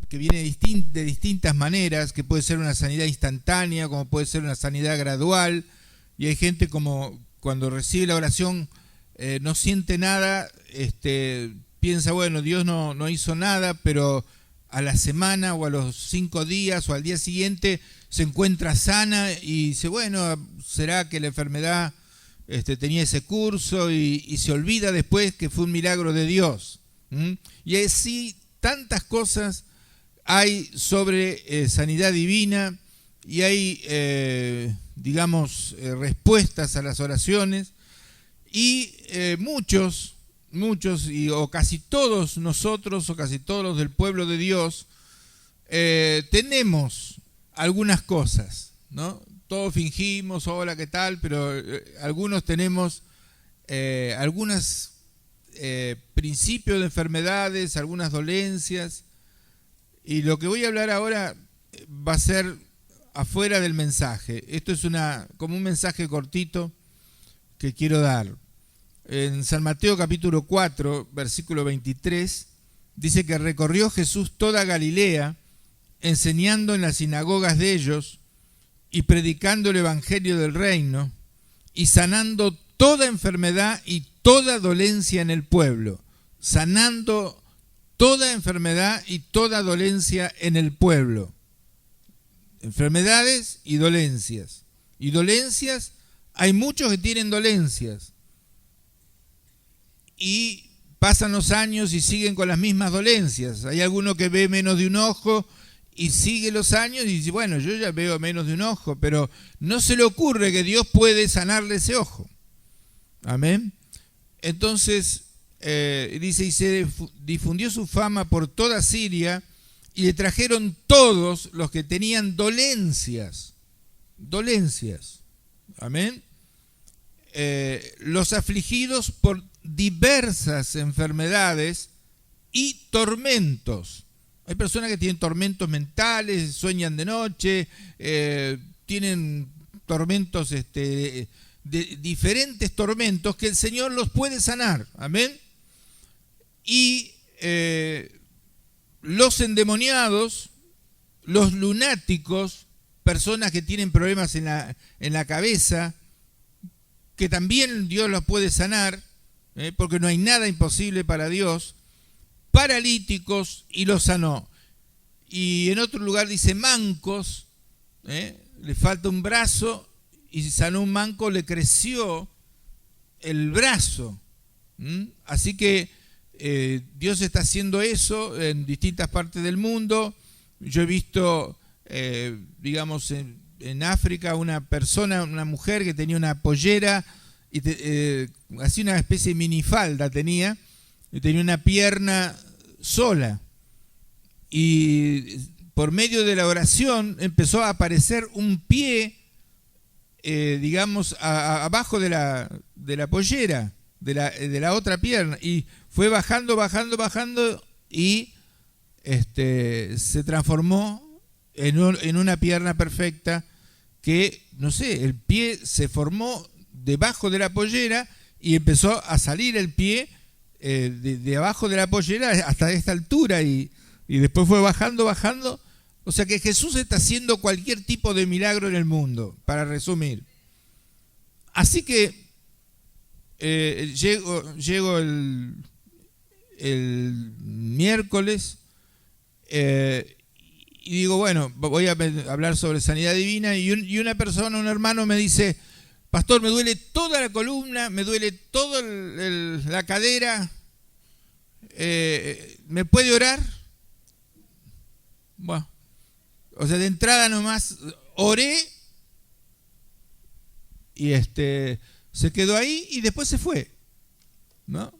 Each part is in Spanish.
que viene de distintas maneras, que puede ser una sanidad instantánea, como puede ser una sanidad gradual, y hay gente como cuando recibe la oración no siente nada, piensa, bueno, Dios no hizo nada, pero a la semana o a los 5 días o al día siguiente se encuentra sana y dice, bueno, será que la enfermedad tenía ese curso y se olvida después que fue un milagro de Dios. Y así tantas cosas hay sobre sanidad divina y hay, respuestas a las oraciones y muchos o casi todos nosotros o casi todos los del pueblo de Dios tenemos algunas cosas, ¿no? Todos fingimos, hola, ¿qué tal? Pero algunos tenemos algunos principios de enfermedades, algunas dolencias. Y lo que voy a hablar ahora va a ser afuera del mensaje. Esto es como un mensaje cortito que quiero dar. En San Mateo capítulo 4, versículo 23, dice que recorrió Jesús toda Galilea, enseñando en las sinagogas de ellos y predicando el evangelio del reino y sanando toda enfermedad y toda dolencia en el pueblo. Sanando toda enfermedad y toda dolencia en el pueblo. Enfermedades y dolencias. Y dolencias, hay muchos que tienen dolencias. Y pasan los años y siguen con las mismas dolencias. Hay alguno que ve menos de un ojo y sigue los años y dice, bueno, yo ya veo menos de un ojo, pero no se le ocurre que Dios puede sanarle ese ojo. Amén. Entonces, dice, y se difundió su fama por toda Siria y le trajeron todos los que tenían dolencias. Amén. Los afligidos por diversas enfermedades y tormentos. Hay personas que tienen tormentos mentales, sueñan de noche, tienen tormentos, de diferentes tormentos que el Señor los puede sanar. Amén. Y los endemoniados, los lunáticos, personas que tienen problemas en la cabeza, que también Dios los puede sanar, porque no hay nada imposible para Dios, paralíticos, y los sanó. Y en otro lugar dice mancos, le falta un brazo, y sanó un manco, le creció el brazo. Así que Dios está haciendo eso en distintas partes del mundo. Yo he visto, en África, una mujer que tenía una pollera, y así una especie de minifalda tenía, y tenía una pierna sola. Y por medio de la oración empezó a aparecer un pie, abajo de la pollera, de la otra pierna, y fue bajando y se transformó en una pierna perfecta que, no sé, el pie se formó debajo de la pollera y empezó a salir el pie de abajo de la pollera hasta esta altura y después fue bajando. O sea que Jesús está haciendo cualquier tipo de milagro en el mundo, para resumir. Así que llego el miércoles y digo, bueno, voy a hablar sobre sanidad divina, y una persona, un hermano me dice, pastor, me duele toda la columna, me duele toda la cadera, ¿me puede orar? Bueno, o sea, de entrada nomás oré y se quedó ahí y después se fue, ¿no?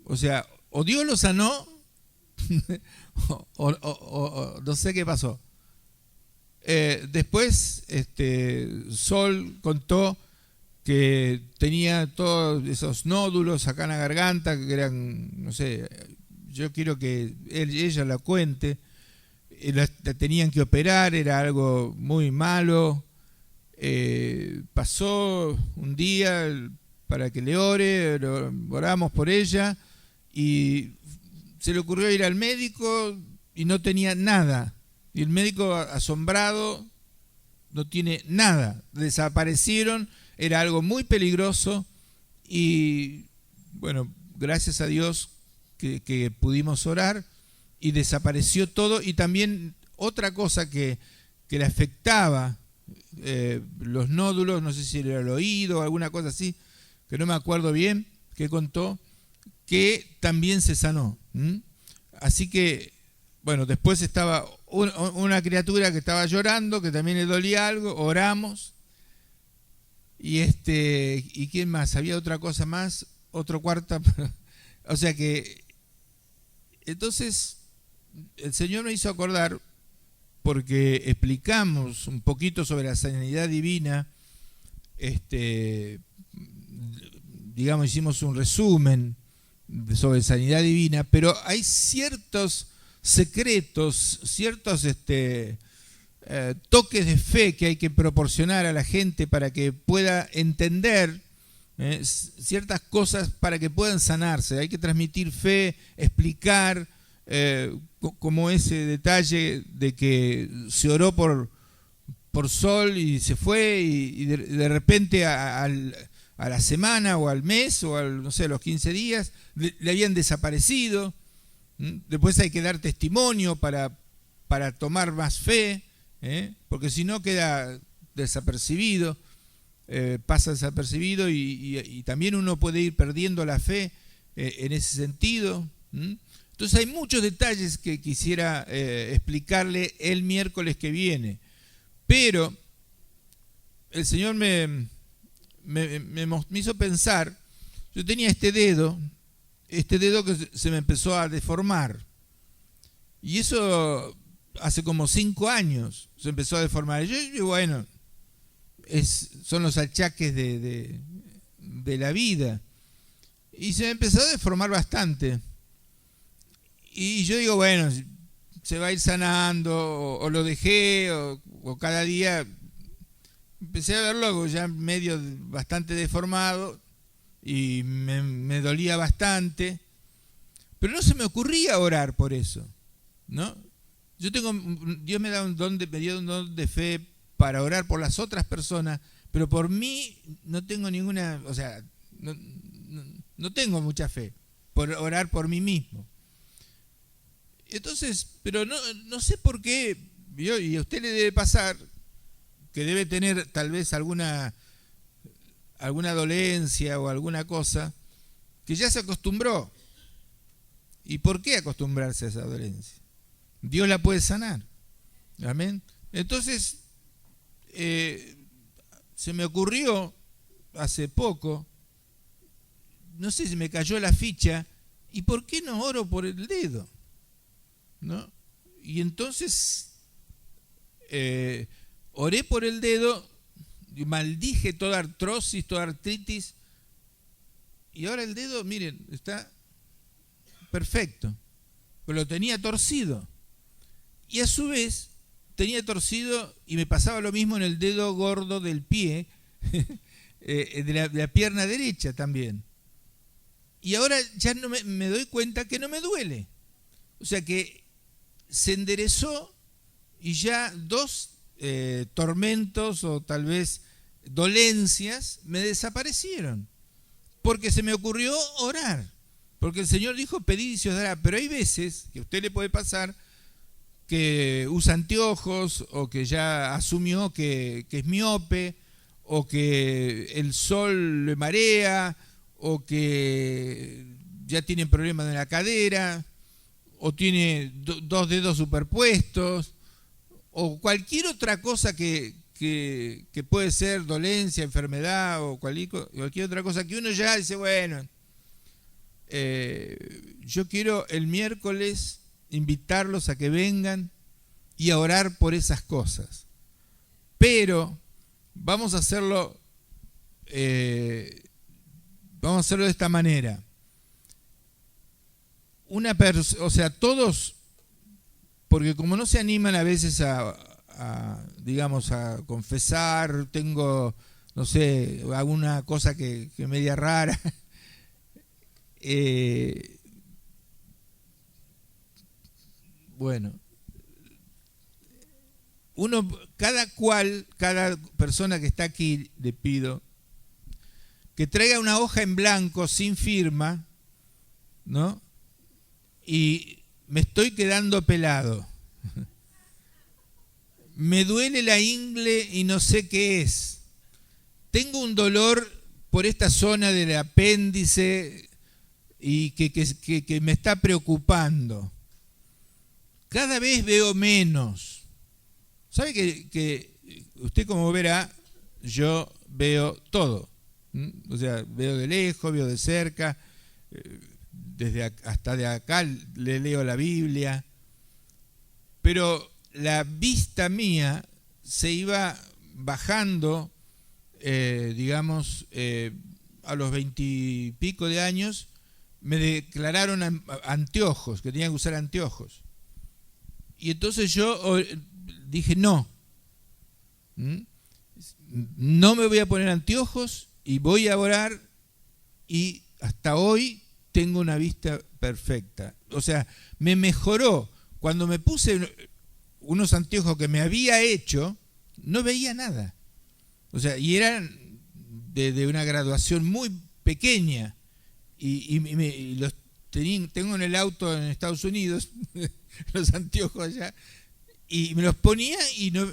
O sea, o Dios lo sanó o no sé qué pasó. Después Sol contó que tenía todos esos nódulos acá en la garganta que eran, no sé, yo quiero que ella la cuente. La tenían que operar, era algo muy malo. Pasó un día para que le oramos por ella y se le ocurrió ir al médico, y no tenía nada. Y el médico, asombrado, no tiene nada. Desaparecieron, era algo muy peligroso y bueno, gracias a Dios que pudimos orar y desapareció todo. Y también otra cosa que le afectaba, los nódulos, no sé si era el oído o alguna cosa así, que no me acuerdo bien, que contó, que también se sanó. Así que, bueno, después estaba una criatura que estaba llorando, que también le dolía algo, oramos, ¿y quién más? Había otra cosa más, otro cuarto, o sea que, entonces, el Señor me hizo acordar, porque explicamos un poquito sobre la sanidad divina, digamos, hicimos un resumen sobre sanidad divina, pero hay ciertos secretos, ciertos toques de fe que hay que proporcionar a la gente para que pueda entender ciertas cosas, para que puedan sanarse. Hay que transmitir fe, explicar, como ese detalle de que se oró por Sol y se fue y de repente a la semana o al mes o no sé, a los 15 días le habían desaparecido. Después hay que dar testimonio para tomar más fe, porque si no queda desapercibido, pasa desapercibido y también uno puede ir perdiendo la fe en ese sentido. Entonces hay muchos detalles que quisiera explicarle el miércoles que viene, pero el Señor me hizo pensar. Yo tenía este dedo que se me empezó a deformar, y eso hace como 5 años se empezó a deformar. Yo bueno, son los achaques de la vida, y se me empezó a deformar bastante. Y yo digo, bueno, se va a ir sanando, o lo dejé, o cada día empecé a verlo ya medio bastante deformado, y me dolía bastante, pero no se me ocurría orar por eso, ¿no? Dios me dio un don de fe para orar por las otras personas, pero por mí no tengo ninguna, o sea, no tengo mucha fe por orar por mí mismo. Entonces, pero no sé por qué, y a usted le debe pasar, que debe tener tal vez alguna dolencia o alguna cosa, que ya se acostumbró. ¿Y por qué acostumbrarse a esa dolencia? Dios la puede sanar. Amén. Entonces, se me ocurrió hace poco, no sé si me cayó la ficha, ¿y por qué no oro por el dedo? ¿No? Y entonces oré por el dedo, maldije toda artrosis, toda artritis, y ahora el dedo, miren, está perfecto, pero lo tenía torcido, y a su vez tenía torcido, y me pasaba lo mismo en el dedo gordo del pie, de la pierna derecha también, y ahora ya no me doy cuenta que no me duele, o sea que se enderezó, y ya 2 tormentos o tal vez dolencias me desaparecieron, porque se me ocurrió orar, porque el Señor dijo: pedid y se os dará. Pero hay veces que a usted le puede pasar que usa anteojos, o que ya asumió que es miope, o que el sol le marea, o que ya tiene problemas en la cadera, o tiene 2 dedos superpuestos, o cualquier otra cosa que puede ser dolencia, enfermedad, o cualquier otra cosa que uno ya dice, bueno, yo quiero el miércoles invitarlos a que vengan y a orar por esas cosas, pero vamos a hacerlo de esta manera. O sea, todos, porque como no se animan a veces digamos, a confesar, tengo, no sé, alguna cosa que media rara, bueno, cada persona que está aquí, le pido que traiga una hoja en blanco sin firma, ¿no? Y me estoy quedando pelado. Me duele la ingle y no sé qué es. Tengo un dolor por esta zona del apéndice y que me está preocupando. Cada vez veo menos. ¿Sabe que usted, como verá, yo veo todo? O sea, veo de lejos, veo de cerca, hasta de acá le leo la Biblia, pero la vista mía se iba bajando, digamos, a los 20 y pico de años, me declararon anteojos, que tenía que usar anteojos. Y entonces yo dije, no me voy a poner anteojos y voy a orar, y hasta hoy tengo una vista perfecta. O sea, me mejoró. Cuando me puse unos anteojos que me había hecho, no veía nada. O sea, y eran de una graduación muy pequeña. Y los tengo en el auto en Estados Unidos, los anteojos allá, y me los ponía y no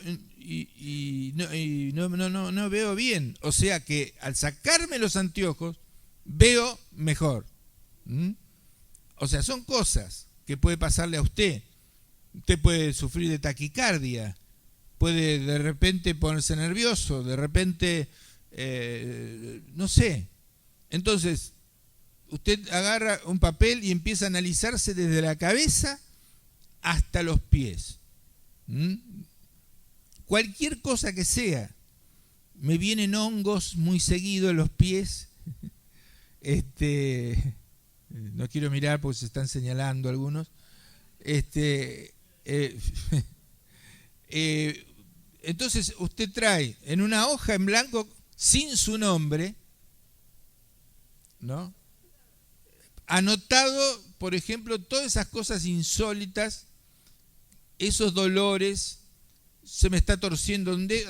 veo bien. O sea que al sacarme los anteojos veo mejor. O sea, son cosas que puede pasarle a usted. Usted puede sufrir de taquicardia, puede de repente ponerse nervioso, de repente no sé. Entonces usted agarra un papel y empieza a analizarse desde la cabeza hasta los pies. Cualquier cosa que sea. Me vienen hongos muy seguido en los pies. No quiero mirar porque se están señalando algunos. Entonces usted trae en una hoja en blanco sin su nombre, ¿no? Anotado, por ejemplo, todas esas cosas insólitas, esos dolores. Se me está torciendo un dedo,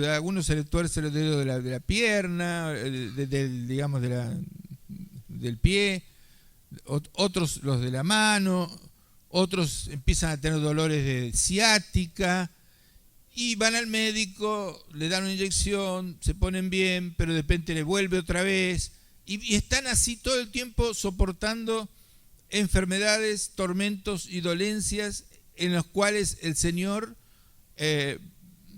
a algunos se le tuerce el dedo de la pierna, digamos del pie, otros los de la mano, otros empiezan a tener dolores de ciática y van al médico, le dan una inyección, se ponen bien, pero de repente le vuelve otra vez y están así todo el tiempo soportando enfermedades, tormentos y dolencias en los cuales el Señor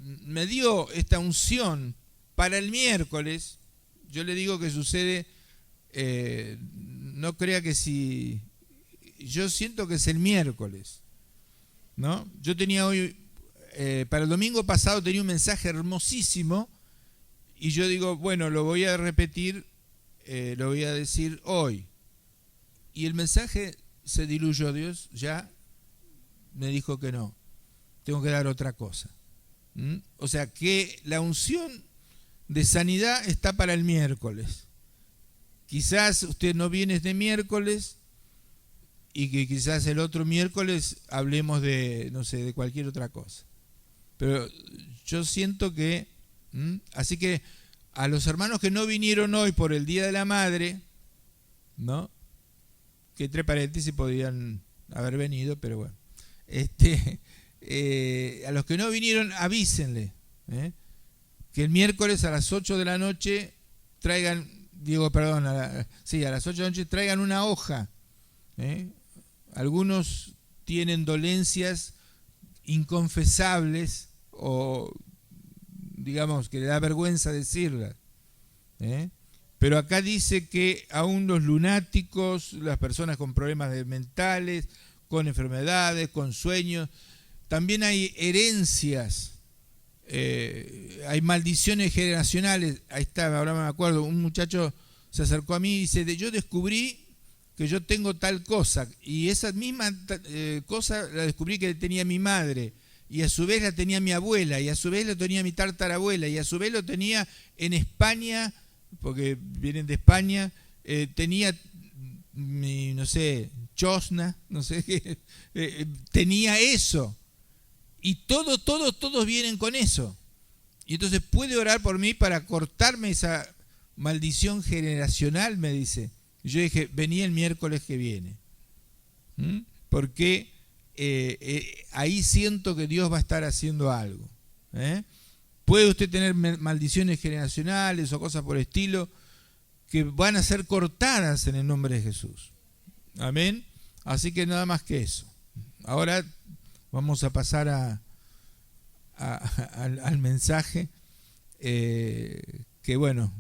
me dio esta unción para el miércoles. Yo le digo que sucede, no crea que si yo siento que es el miércoles, ¿no? Yo tenía hoy, para el domingo pasado tenía un mensaje hermosísimo y yo digo, bueno, lo voy a repetir, lo voy a decir hoy, y el mensaje se diluyó. Dios ya me dijo que no, tengo que dar otra cosa. O sea que la unción de sanidad está para el miércoles. Quizás usted no viene este miércoles y que quizás el otro miércoles hablemos de, no sé, de cualquier otra cosa. Pero yo siento que, así que a los hermanos que no vinieron hoy por el Día de la Madre, ¿no? Que entre paréntesis podían haber venido, pero bueno. A los que no vinieron, avísenle, que el miércoles a las 8 de la noche traigan, a las 8 de la noche traigan una hoja. Algunos tienen dolencias inconfesables o digamos que le da vergüenza decirlas. Pero acá dice que aún los lunáticos, las personas con problemas mentales, con enfermedades, con sueños, también hay herencias, hay maldiciones generacionales. Ahí está, ahora me acuerdo, un muchacho se acercó a mí y dice, yo descubrí que yo tengo tal cosa, y esa misma cosa la descubrí que tenía mi madre, y a su vez la tenía mi abuela, y a su vez lo tenía mi tartarabuela, y a su vez lo tenía en España, porque vienen de España, tenía mi, no sé, chosna, no sé qué, tenía eso. Y todos vienen con eso. Y entonces puede orar por mí para cortarme esa maldición generacional, me dice. Y yo dije, vení el miércoles que viene. Porque ahí siento que Dios va a estar haciendo algo. Puede usted tener maldiciones generacionales o cosas por el estilo que van a ser cortadas en el nombre de Jesús. Amén. Así que nada más que eso. Ahora vamos a pasar al mensaje que bueno,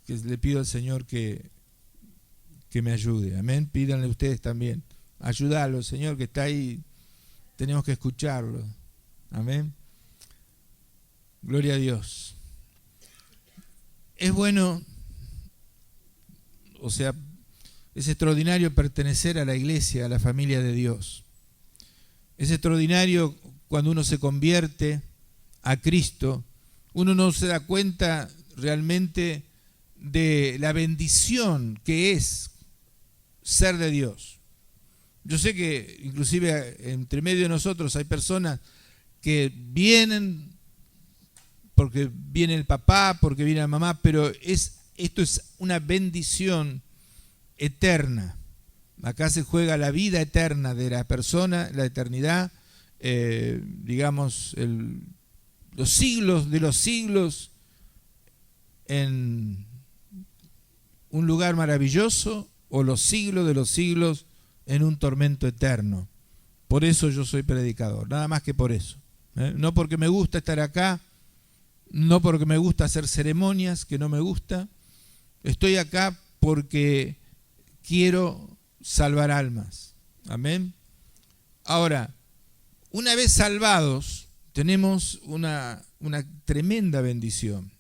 que le pido al Señor que me ayude. Amén. Pídanle ustedes también. Ayúdalo, Señor, que está ahí. Tenemos que escucharlo. Amén. Gloria a Dios. Es bueno, o sea, es extraordinario pertenecer a la iglesia, a la familia de Dios. Es extraordinario cuando uno se convierte a Cristo, uno no se da cuenta realmente de la bendición que es ser de Dios. Yo sé que inclusive entre medio de nosotros hay personas que vienen porque viene el papá, porque viene la mamá, pero esto es una bendición eterna. Acá se juega la vida eterna de la persona, la eternidad, digamos, los siglos de los siglos en un lugar maravilloso o los siglos de los siglos en un tormento eterno. Por eso yo soy predicador, nada más que por eso. No porque me gusta estar acá, no porque me gusta hacer ceremonias, que no me gusta. Estoy acá porque quiero salvar almas. Amén. Ahora, una vez salvados, tenemos una tremenda bendición.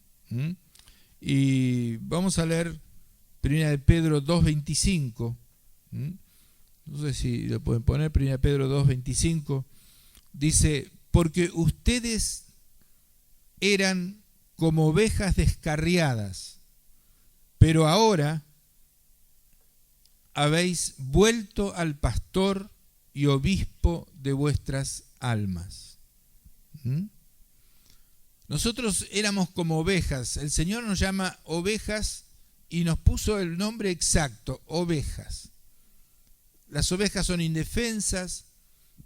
Y vamos a leer 1 de Pedro 2:25. No sé si lo pueden poner, 1 de Pedro 2:25. Dice, porque ustedes eran como ovejas descarriadas, pero ahora habéis vuelto al pastor y obispo de vuestras almas. Nosotros éramos como ovejas. El Señor nos llama ovejas y nos puso el nombre exacto, ovejas. Las ovejas son indefensas,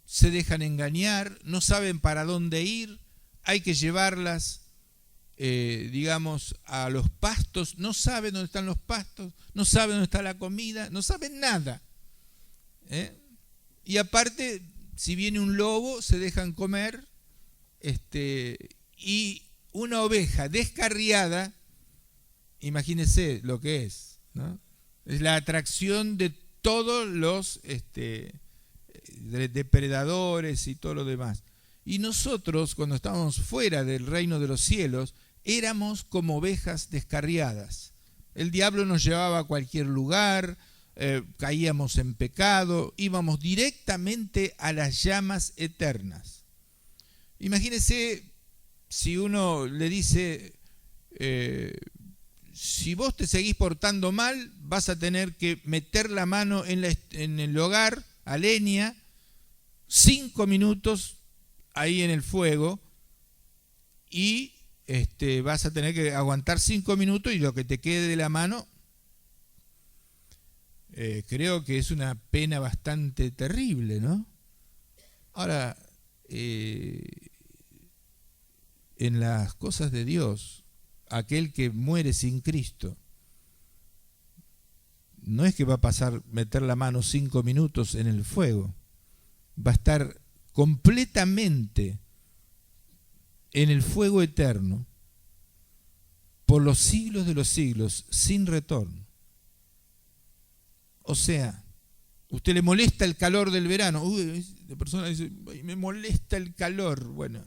se dejan engañar, no saben para dónde ir, hay que llevarlas, digamos, a los pastos, no saben dónde están los pastos, no saben dónde está la comida, no saben nada. Y aparte, si viene un lobo, se dejan comer, y una oveja descarriada, imagínense lo que es, ¿no? Es la atracción de todos los depredadores y todo lo demás. Y nosotros, cuando estábamos fuera del reino de los cielos, éramos como ovejas descarriadas. El diablo nos llevaba a cualquier lugar, caíamos en pecado, íbamos directamente a las llamas eternas. Imagínese si uno le dice, si vos te seguís portando mal, vas a tener que meter la mano en el hogar, a leña, 5 minutos ahí en el fuego, y vas a tener que aguantar 5 minutos y lo que te quede de la mano, creo que es una pena bastante terrible, ¿no? Ahora, en las cosas de Dios, aquel que muere sin Cristo, no es que va a pasar, meter la mano 5 minutos en el fuego, va a estar completamente en el fuego eterno por los siglos de los siglos, sin retorno. O sea, usted le molesta el calor del verano. La persona dice, me molesta el calor. Bueno,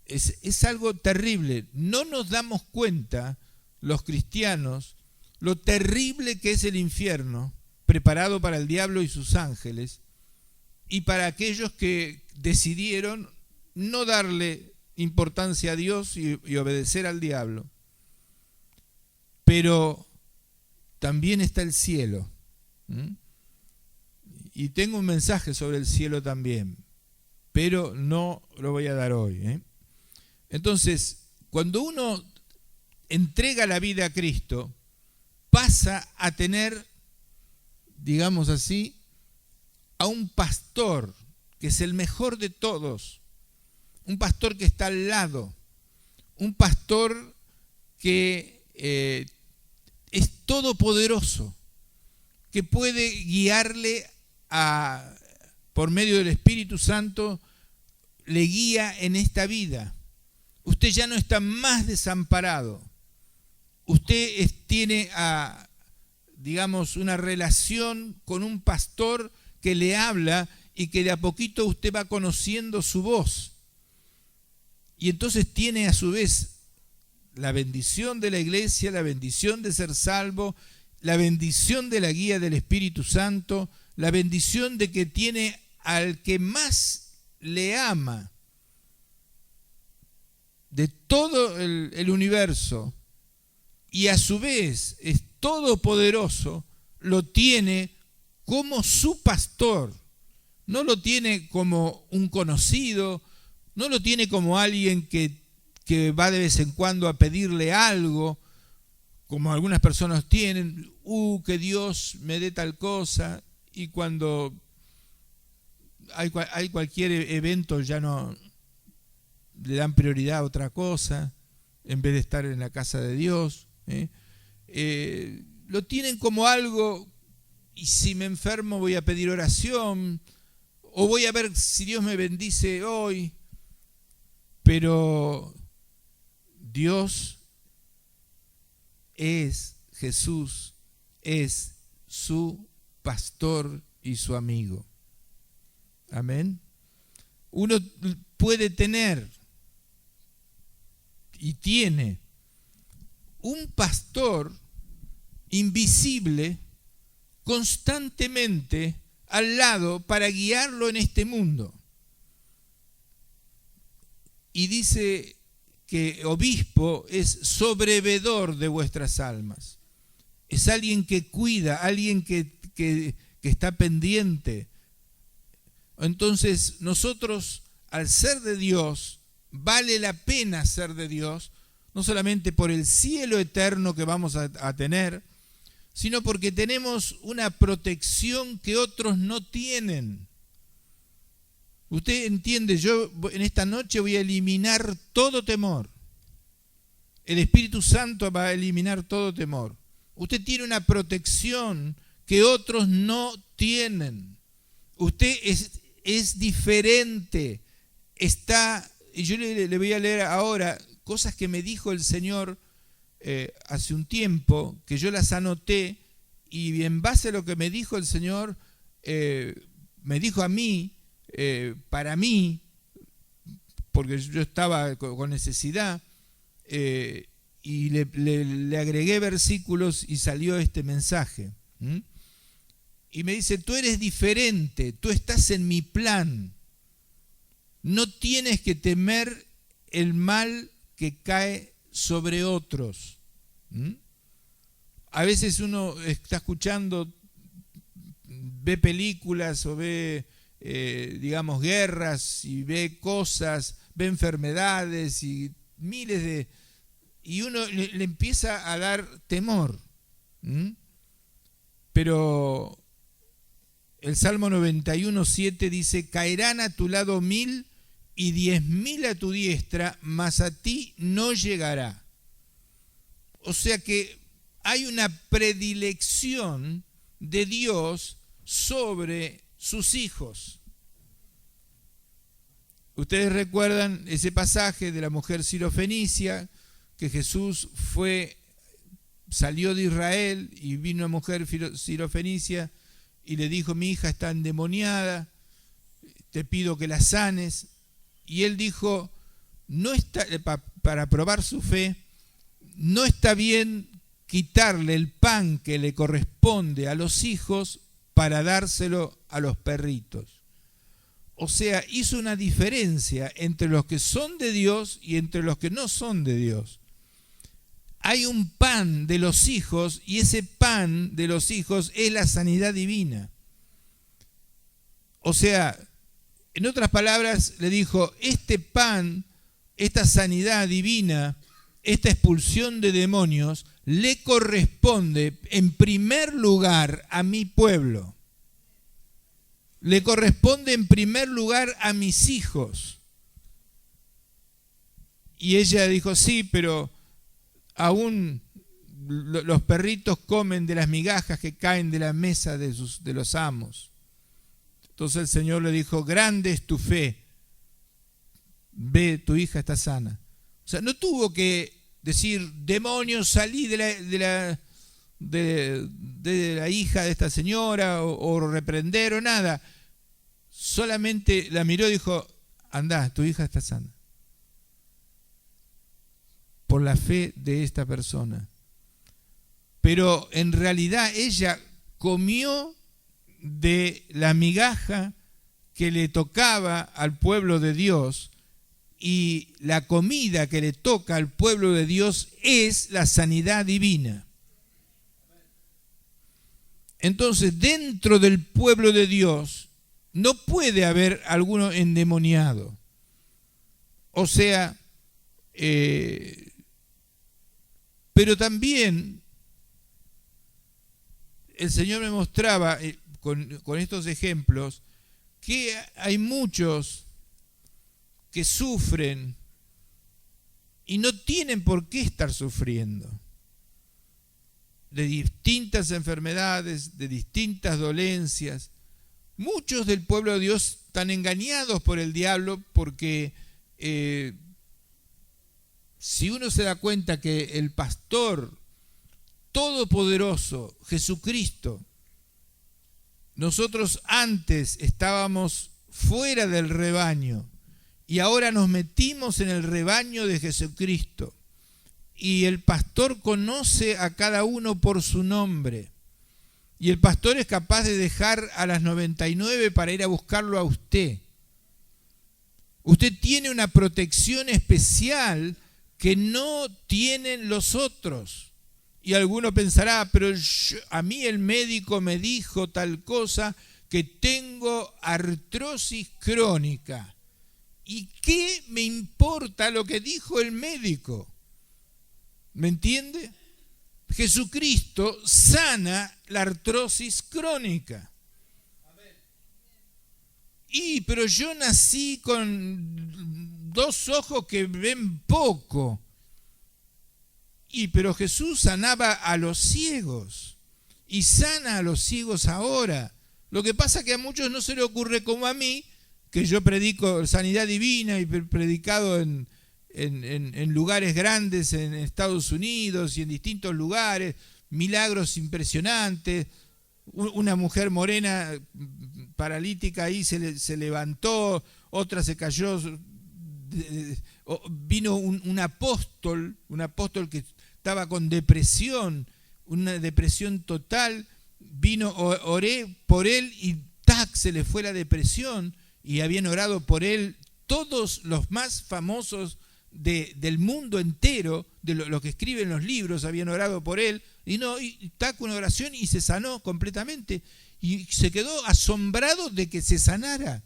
es algo terrible. No nos damos cuenta, los cristianos, lo terrible que es el infierno, preparado para el diablo y sus ángeles, y para aquellos que decidieron no darle importancia a Dios y obedecer al diablo. Pero también está el cielo. y tengo un mensaje sobre el cielo también, pero no lo voy a dar hoy, ¿eh? Entonces, cuando uno entrega la vida a Cristo, pasa a tener, digamos así, a un pastor que es el mejor de todos, un pastor que está al lado, un pastor que es todopoderoso, que puede guiarle por medio del Espíritu Santo, le guía en esta vida. Usted ya no está más desamparado. Usted tiene, digamos, una relación con un pastor que le habla y que de a poquito usted va conociendo su voz. Y entonces tiene a su vez la bendición de la iglesia, la bendición de ser salvo, la bendición de la guía del Espíritu Santo, la bendición de que tiene al que más le ama de todo el universo, y a su vez es todopoderoso, lo tiene como su pastor. No lo tiene como un conocido, no lo tiene como alguien que va de vez en cuando a pedirle algo, como algunas personas tienen, que Dios me dé tal cosa, y cuando hay cualquier evento ya no le dan prioridad a otra cosa, en vez de estar en la casa de Dios. Lo tienen como algo, y si me enfermo voy a pedir oración, o voy a ver si Dios me bendice hoy. Pero Dios Jesús es su pastor y su amigo. Amén. Uno puede tener y tiene un pastor invisible constantemente al lado para guiarlo en este mundo. Y dice que obispo es sobrevedor de vuestras almas. Es alguien que cuida, alguien que está pendiente. Entonces nosotros, al ser de Dios, vale la pena ser de Dios, no solamente por el cielo eterno que vamos a tener, sino porque tenemos una protección que otros no tienen. Usted entiende, yo en esta noche voy a eliminar todo temor. El Espíritu Santo va a eliminar todo temor. Usted tiene una protección que otros no tienen. Usted es diferente. Y yo le voy a leer ahora cosas que me dijo el Señor hace un tiempo, que yo las anoté, y en base a lo que me dijo el Señor, me dijo a mí, para mí, porque yo estaba con necesidad, y le agregué versículos y salió este mensaje. Y me dice: tú eres diferente, tú estás en mi plan, no tienes que temer el mal que cae sobre otros. A veces uno está escuchando, ve películas o ve digamos guerras, y ve cosas, ve enfermedades y miles y uno le empieza a dar temor. Pero el Salmo 91:7 dice: caerán a tu lado 1000 y 10.000 a tu diestra, mas a ti no llegará. O sea que hay una predilección de Dios sobre sus hijos. Ustedes recuerdan ese pasaje de la mujer sirofenicia, que Jesús salió de Israel y vino una mujer sirofenicia y le dijo: mi hija está endemoniada, te pido que la sanes. Y él dijo, no está, para probar su fe, no está bien quitarle el pan que le corresponde a los hijos para dárselo a los perritos. O sea, hizo una diferencia entre los que son de Dios y entre los que no son de Dios. Hay un pan de los hijos, y ese pan de los hijos es la sanidad divina. O sea, en otras palabras, le dijo, este pan, esta sanidad divina, esta expulsión de demonios, le corresponde en primer lugar a mi pueblo. Le corresponde en primer lugar a mis hijos. Y ella dijo, sí, pero aún los perritos comen de las migajas que caen de la mesa de los amos. Entonces el Señor le dijo, grande es tu fe, ve, tu hija está sana. O sea, no tuvo que decir, demonios, salí de la hija de esta señora, o reprender o nada. Solamente la miró y dijo, andá, tu hija está sana. Por la fe de esta persona. Pero en realidad ella comió de la migaja que le tocaba al pueblo de Dios, y la comida que le toca al pueblo de Dios es la sanidad divina. Entonces, dentro del pueblo de Dios no puede haber alguno endemoniado. O sea, pero también el Señor me mostraba con estos ejemplos que hay muchos que sufren y no tienen por qué estar sufriendo de distintas enfermedades, de distintas dolencias. Muchos del pueblo de Dios están engañados por el diablo porque si uno se da cuenta que el pastor todopoderoso, Jesucristo, nosotros antes estábamos fuera del rebaño y ahora nos metimos en el rebaño de Jesucristo. Y el pastor conoce a cada uno por su nombre. Y el pastor es capaz de dejar a las 99 para ir a buscarlo a usted. Usted tiene una protección especial que no tienen los otros. Y alguno pensará, pero a mí el médico me dijo tal cosa, que tengo artrosis crónica. ¿Y qué me importa lo que dijo el médico? ¿Me entiende? Jesucristo sana la artrosis crónica. Pero yo nací con 2 ojos que ven poco. Pero Jesús sanaba a los ciegos y sana a los ciegos ahora. Lo que pasa es que a muchos no se le ocurre como a mí, que yo predico sanidad divina y predicado en lugares grandes en Estados Unidos y en distintos lugares, milagros impresionantes. Una mujer morena paralítica ahí se levantó, otra se cayó, vino un apóstol que estaba con depresión, una depresión total, oré por él y ¡tac!, se le fue la depresión, y habían orado por él todos los más famosos del mundo entero, de los que escriben los libros, habían orado por él, y ¡tac!, una oración y se sanó completamente, y se quedó asombrado de que se sanara.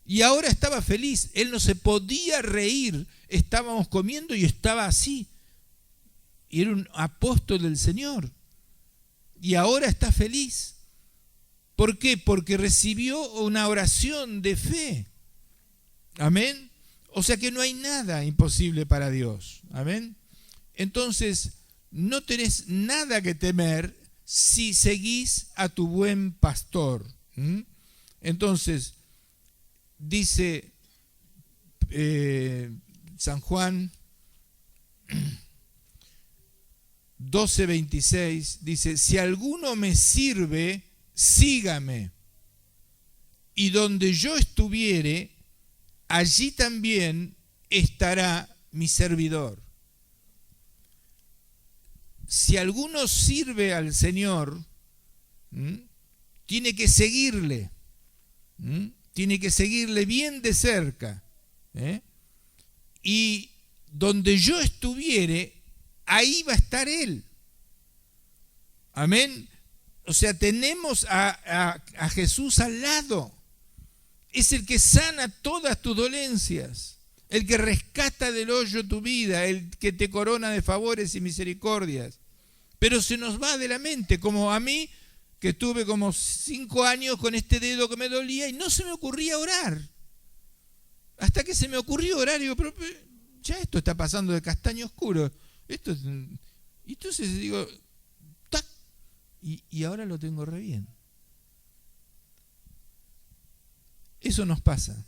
Y ahora estaba feliz, él no se podía reír, estábamos comiendo y estaba así. Y era un apóstol del Señor. Y ahora está feliz. ¿Por qué? Porque recibió una oración de fe. Amén. O sea que no hay nada imposible para Dios. Amén. Entonces, no tenés nada que temer si seguís a tu buen pastor. Entonces, dice San Juan 12:26, dice, si alguno me sirve, sígame, y donde yo estuviere, allí también estará mi servidor. Si alguno sirve al Señor, tiene que seguirle, tiene que seguirle bien de cerca, y donde yo estuviere, ahí va a estar Él. Amén. O sea, tenemos a Jesús al lado. es el que sana todas tus dolencias, el que rescata del hoyo tu vida, el que te corona de favores y misericordias. Pero se nos va de la mente, como a mí, que estuve como 5 años con este dedo que me dolía y no se me ocurría orar. Hasta que se me ocurrió orar y digo, pero ya esto está pasando de castaño oscuro. Esto es... Y entonces digo, ¡tac! Y ahora lo tengo re bien. Eso nos pasa.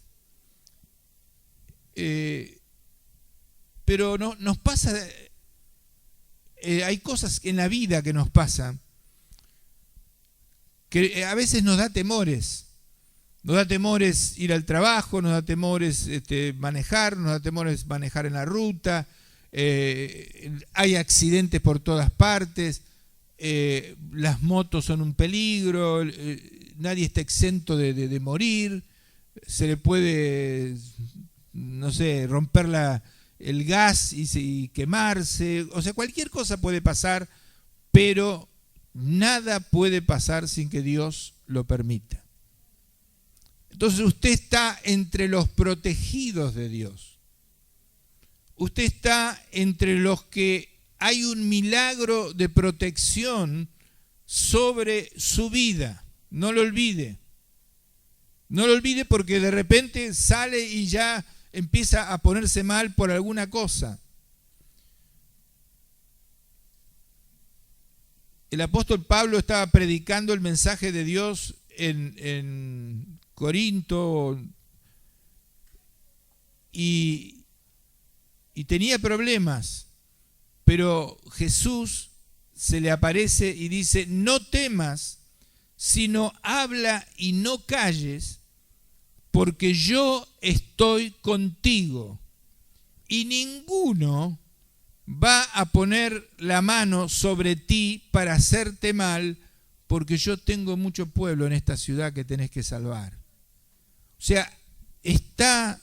Pero no, nos pasa, hay cosas en la vida que nos pasan, que a veces nos da temores. Nos da temores ir al trabajo, nos da temores manejar, nos da temores manejar en la ruta, hay accidentes por todas partes, las motos son un peligro, nadie está exento de morir, se le puede, no sé, romper el gas y quemarse, o sea, cualquier cosa puede pasar, pero nada puede pasar sin que Dios lo permita. Entonces usted está entre los protegidos de Dios. Usted está entre los que hay un milagro de protección sobre su vida. No lo olvide. No lo olvide porque de repente sale y ya empieza a ponerse mal por alguna cosa. El apóstol Pablo estaba predicando el mensaje de Dios en Corinto y tenía problemas, pero Jesús se le aparece y dice, no temas, sino habla y no calles, porque yo estoy contigo y ninguno va a poner la mano sobre ti para hacerte mal, porque yo tengo mucho pueblo en esta ciudad que tenés que salvar. O sea, está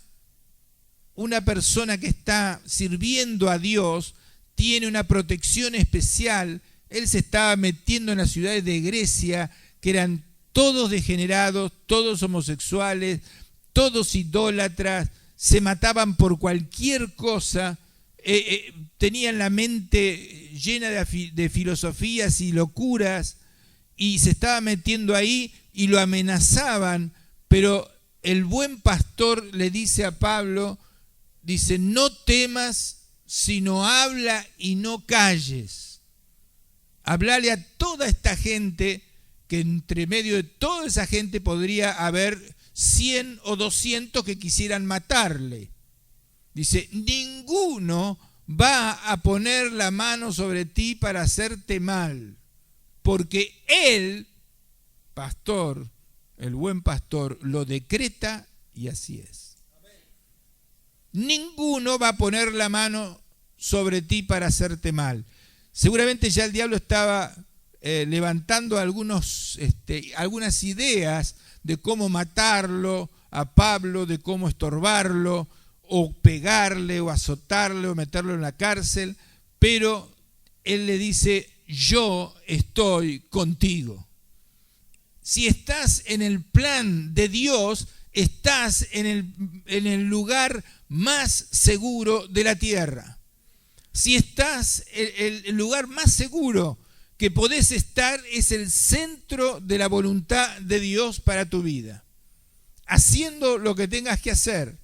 una persona que está sirviendo a Dios, tiene una protección especial. Él se estaba metiendo en las ciudades de Grecia, que eran todos degenerados, todos homosexuales, todos idólatras, se mataban por cualquier cosa, tenían la mente llena de filosofías y locuras, y se estaba metiendo ahí y lo amenazaban, pero el buen pastor le dice a Pablo, dice, no temas, sino habla y no calles. Hablale a toda esta gente, que entre medio de toda esa gente podría haber 100 o 200 que quisieran matarle. Dice, ninguno va a poner la mano sobre ti para hacerte mal, porque el pastor, el buen pastor, lo decreta y así es. Ninguno va a poner la mano sobre ti para hacerte mal. Seguramente ya el diablo estaba levantando algunas ideas de cómo matarlo a Pablo, de cómo estorbarlo, o pegarle, o azotarle, o meterlo en la cárcel, pero él le dice, yo estoy contigo. Si estás en el plan de Dios, estás en el lugar más seguro de la tierra. Si estás, el lugar más seguro que podés estar es el centro de la voluntad de Dios para tu vida, haciendo lo que tengas que hacer,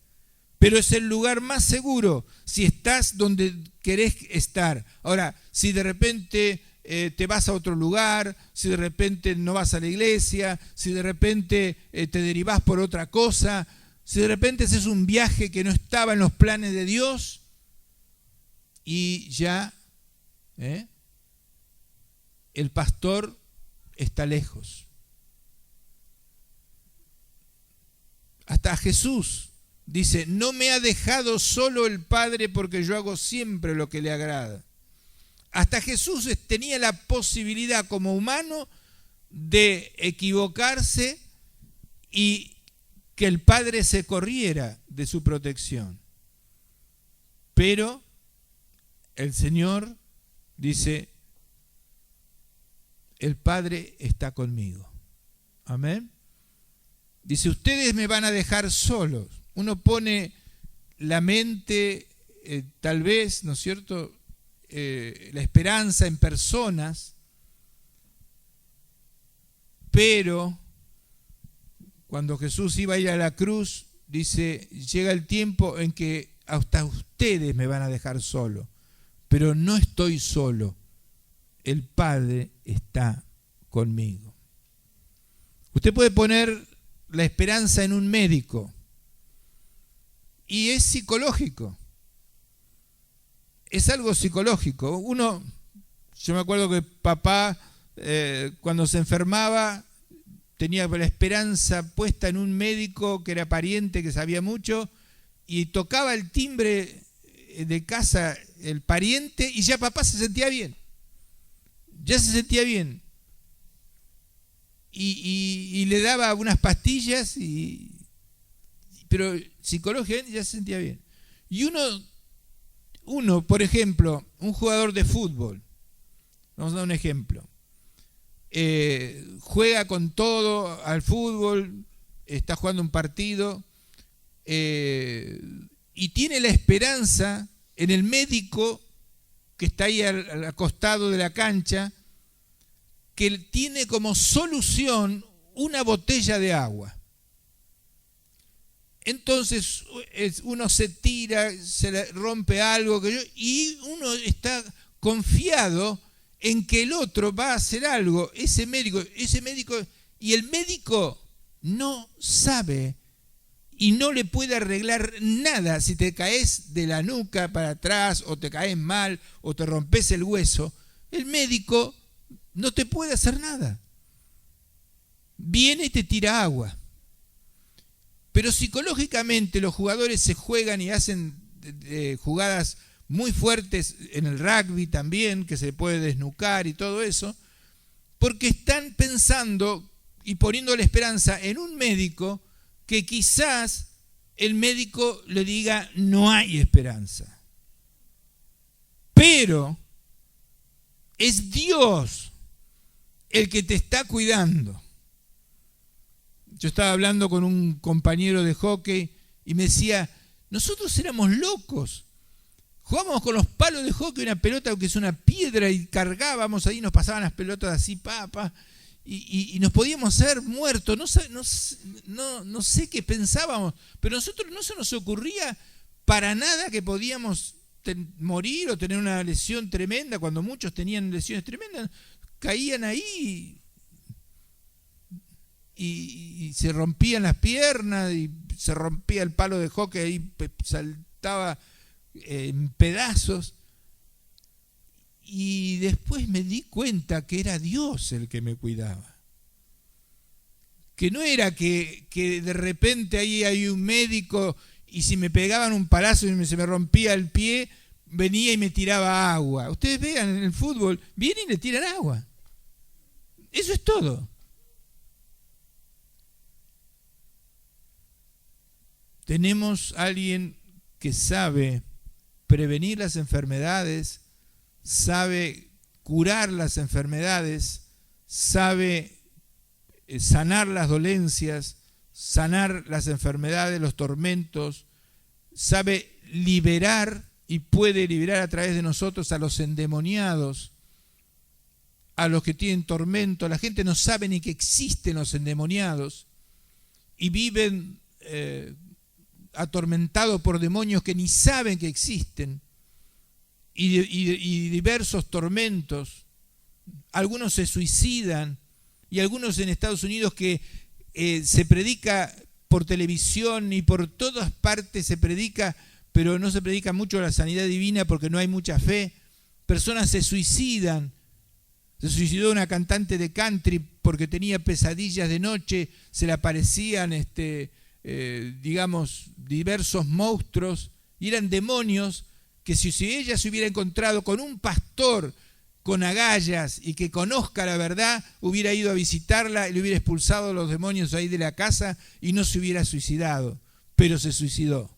pero es el lugar más seguro si estás donde querés estar. Ahora, si de repente te vas a otro lugar, si de repente no vas a la iglesia, si de repente te derivás por otra cosa, si de repente haces un viaje que no estaba en los planes de Dios y ya el pastor está lejos. Hasta Jesús dice, no me ha dejado solo el Padre porque yo hago siempre lo que le agrada. Hasta Jesús tenía la posibilidad como humano de equivocarse y que el Padre se corriera de su protección. Pero el Señor dice, el Padre está conmigo. Amén. Dice, ustedes me van a dejar solos. Uno pone la mente, tal vez, ¿no es cierto?, la esperanza en personas, pero cuando Jesús iba a ir a la cruz, dice, llega el tiempo en que hasta ustedes me van a dejar solo, pero no estoy solo, el Padre está conmigo. Usted puede poner la esperanza en un médico y es psicológico, es algo psicológico. Yo me acuerdo que papá cuando se enfermaba tenía la esperanza puesta en un médico que era pariente, que sabía mucho, y tocaba el timbre de casa el pariente y ya papá se sentía bien. Ya se sentía bien. Y le daba unas pastillas, pero psicológicamente ya se sentía bien. Y uno, por ejemplo, un jugador de fútbol, vamos a dar un ejemplo, juega con todo al fútbol, está jugando un partido y tiene la esperanza en el médico que está ahí al costado de la cancha, que tiene como solución una botella de agua. Entonces uno se tira, se le rompe algo, y uno está confiado en que el otro va a hacer algo, ese médico, y el médico no sabe y no le puede arreglar nada. Si te caes de la nuca para atrás, o te caes mal, o te rompes el hueso, el médico no te puede hacer nada. Viene y te tira agua. Pero psicológicamente los jugadores se juegan y hacen jugadas muy fuertes en el rugby también, que se puede desnucar y todo eso, porque están pensando y poniendo la esperanza en un médico que quizás el médico le diga no hay esperanza. Pero es Dios el que te está cuidando. Yo estaba hablando con un compañero de hockey y me decía, nosotros éramos locos. Jugábamos con los palos de hockey, una pelota que es una piedra, y cargábamos ahí, nos pasaban las pelotas así, y nos podíamos hacer muertos. No sé qué pensábamos, pero nosotros no se nos ocurría para nada que podíamos morir o tener una lesión tremenda. Cuando muchos tenían lesiones tremendas, caían ahí y se rompían las piernas, y se rompía el palo de hockey, ahí saltaba en pedazos. Y después me di cuenta que era Dios el que me cuidaba, que no era que de repente ahí hay un médico y si me pegaban un palazo y se me rompía el pie, venía y me tiraba agua. Ustedes vean en el fútbol, vienen y le tiran agua. Eso es todo. Tenemos a alguien que sabe prevenir las enfermedades, sabe curar las enfermedades, sabe sanar las dolencias, sanar las enfermedades, los tormentos, sabe liberar y puede liberar a través de nosotros a los endemoniados, a los que tienen tormento. La gente no sabe ni que existen los endemoniados y viven atormentados por demonios que ni saben que existen, y diversos tormentos. Algunos se suicidan, y algunos en Estados Unidos que se predica por televisión y por todas partes se predica, pero no se predica mucho la sanidad divina porque no hay mucha fe. Personas se suicidan. Se suicidó una cantante de country porque tenía pesadillas de noche, se le aparecían diversos monstruos, y eran demonios que si ella se hubiera encontrado con un pastor con agallas y que conozca la verdad, hubiera ido a visitarla y le hubiera expulsado a los demonios ahí de la casa y no se hubiera suicidado, pero se suicidó.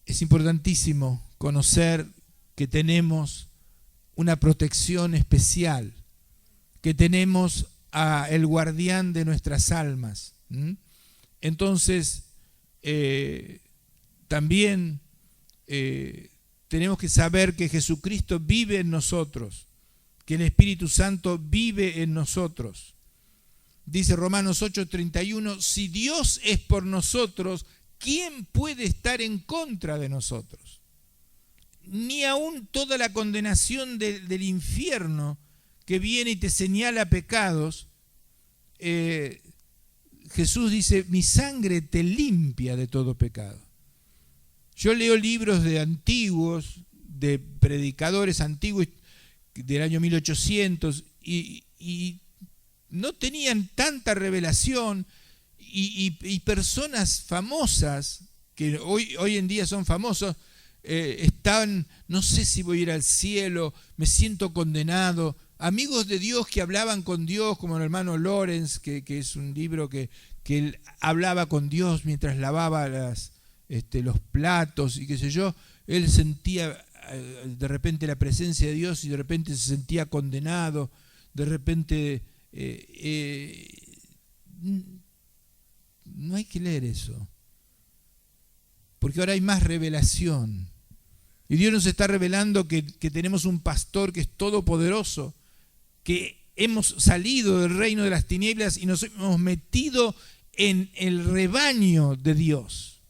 Es importantísimo conocer que tenemos una protección especial, que tenemos a el guardián de nuestras almas. Entonces, también tenemos que saber que Jesucristo vive en nosotros, que el Espíritu Santo vive en nosotros. Dice Romanos 8:31, si Dios es por nosotros, ¿quién puede estar en contra de nosotros? Ni aun toda la condenación del infierno que viene y te señala pecados, Jesús dice, mi sangre te limpia de todo pecado. Yo leo libros de antiguos, de predicadores antiguos del año 1800 y no tenían tanta revelación y personas famosas que hoy en día son famosos, estaban, no sé si voy a ir al cielo, me siento condenado. Amigos de Dios que hablaban con Dios, como el hermano Lorenz, que es un libro que él hablaba con Dios mientras lavaba los platos y qué sé yo. Él sentía de repente la presencia de Dios y de repente se sentía condenado, de repente no hay que leer eso, porque ahora hay más revelación y Dios nos está revelando que tenemos un pastor que es todopoderoso, que hemos salido del reino de las tinieblas y nos hemos metido en el rebaño de Dios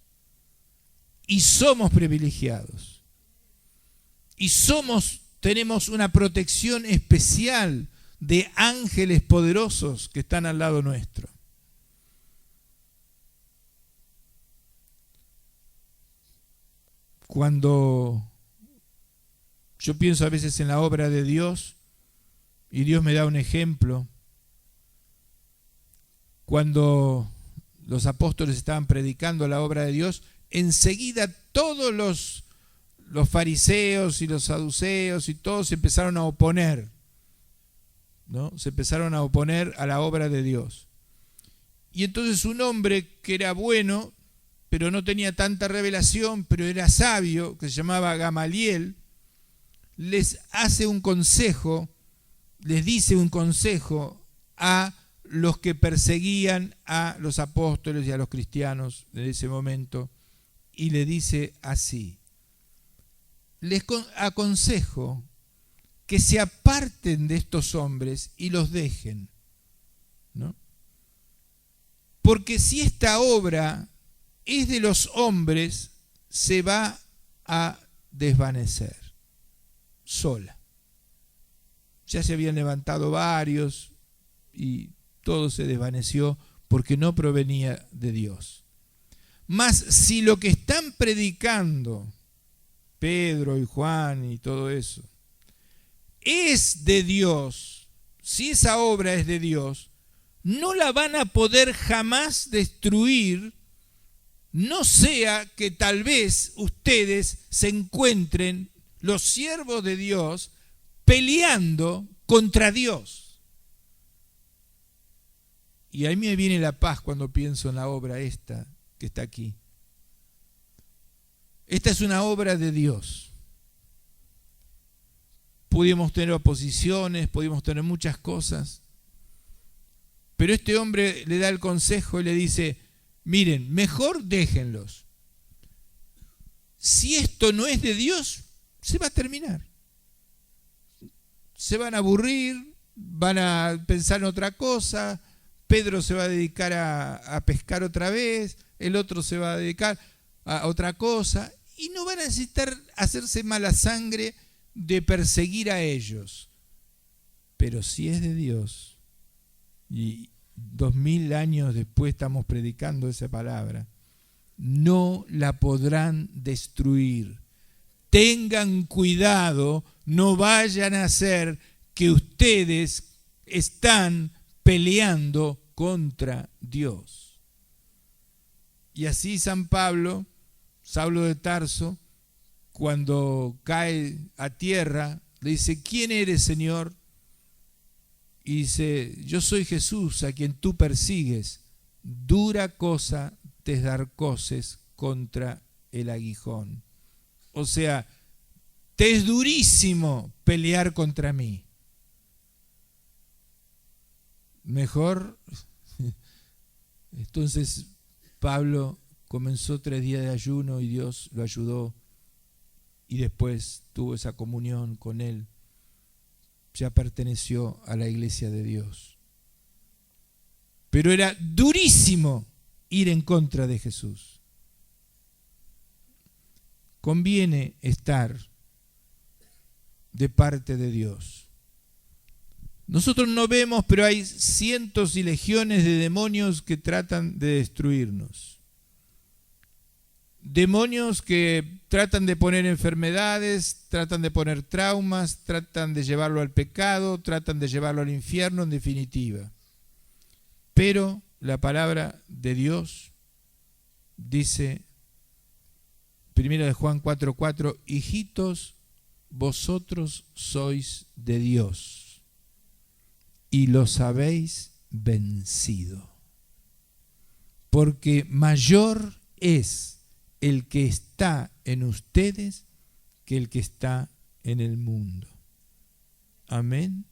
y somos privilegiados y tenemos una protección especial de ángeles poderosos que están al lado nuestro. Cuando yo pienso a veces en la obra de Dios y Dios me da un ejemplo, cuando los apóstoles estaban predicando la obra de Dios, enseguida todos los fariseos y los saduceos y todos se empezaron a oponer, ¿no? Se empezaron a oponer a la obra de Dios. Y entonces un hombre que era bueno, pero no tenía tanta revelación, pero era sabio, que se llamaba Gamaliel, les hace un consejo, les dice un consejo a los que perseguían a los apóstoles y a los cristianos de ese momento, y le dice así: les aconsejo que se aparten de estos hombres y los dejen, ¿no? Porque si esta obra es de los hombres, se va a desvanecer sola. Ya se habían levantado varios y todo se desvaneció porque no provenía de Dios. Mas si lo que están predicando Pedro y Juan y todo eso es de Dios, si esa obra es de Dios, no la van a poder jamás destruir, no sea que tal vez ustedes se encuentren, los siervos de Dios, peleando contra Dios. Y a mí me viene la paz cuando pienso en la obra esta que está aquí. Esta es una obra de Dios. Pudimos tener oposiciones, pudimos tener muchas cosas, pero este hombre le da el consejo y le dice: miren, mejor déjenlos. Si esto no es de Dios, se va a terminar. Se van a aburrir, van a pensar en otra cosa. Pedro se va a dedicar a pescar otra vez, el otro se va a dedicar a otra cosa, y no van a necesitar hacerse mala sangre de perseguir a ellos. Pero si es de Dios, y 2000 años después estamos predicando esa palabra, no la podrán destruir. Tengan cuidado, no vayan a hacer que ustedes están peleando contra Dios. Y así San Pablo, Saulo de Tarso, cuando cae a tierra, le dice: ¿quién eres, Señor? Y dice: yo soy Jesús, a quien tú persigues. Dura cosa te es dar coces contra el aguijón. O sea, te es durísimo pelear contra mí. mejor. Entonces Pablo comenzó 3 días de ayuno y Dios lo ayudó y después tuvo esa comunión con él. Ya perteneció a la iglesia de Dios. Pero era durísimo ir en contra de Jesús. Conviene estar de parte de Dios. Nosotros no vemos, pero hay cientos y legiones de demonios que tratan de destruirnos. Demonios que tratan de poner enfermedades, tratan de poner traumas, tratan de llevarlo al pecado, tratan de llevarlo al infierno, en definitiva. Pero la palabra de Dios dice, 1 Juan 4:4, hijitos, vosotros sois de Dios y los habéis vencido, porque mayor es el que está en ustedes que el que está en el mundo. Amén.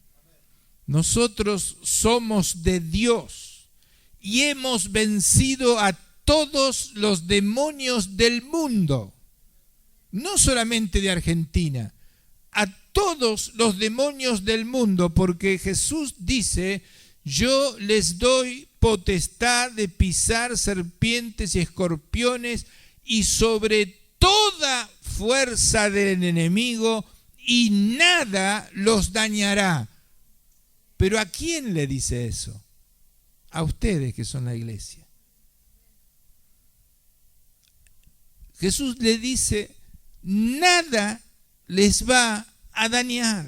Nosotros somos de Dios y hemos vencido a todos los demonios del mundo, no solamente de Argentina, a todos los demonios del mundo, porque Jesús dice, yo les doy potestad de pisar serpientes y escorpiones y sobre toda fuerza del enemigo, y nada los dañará. Pero ¿a quién le dice eso? A ustedes que son la iglesia. Jesús le dice, nada les va a dañar.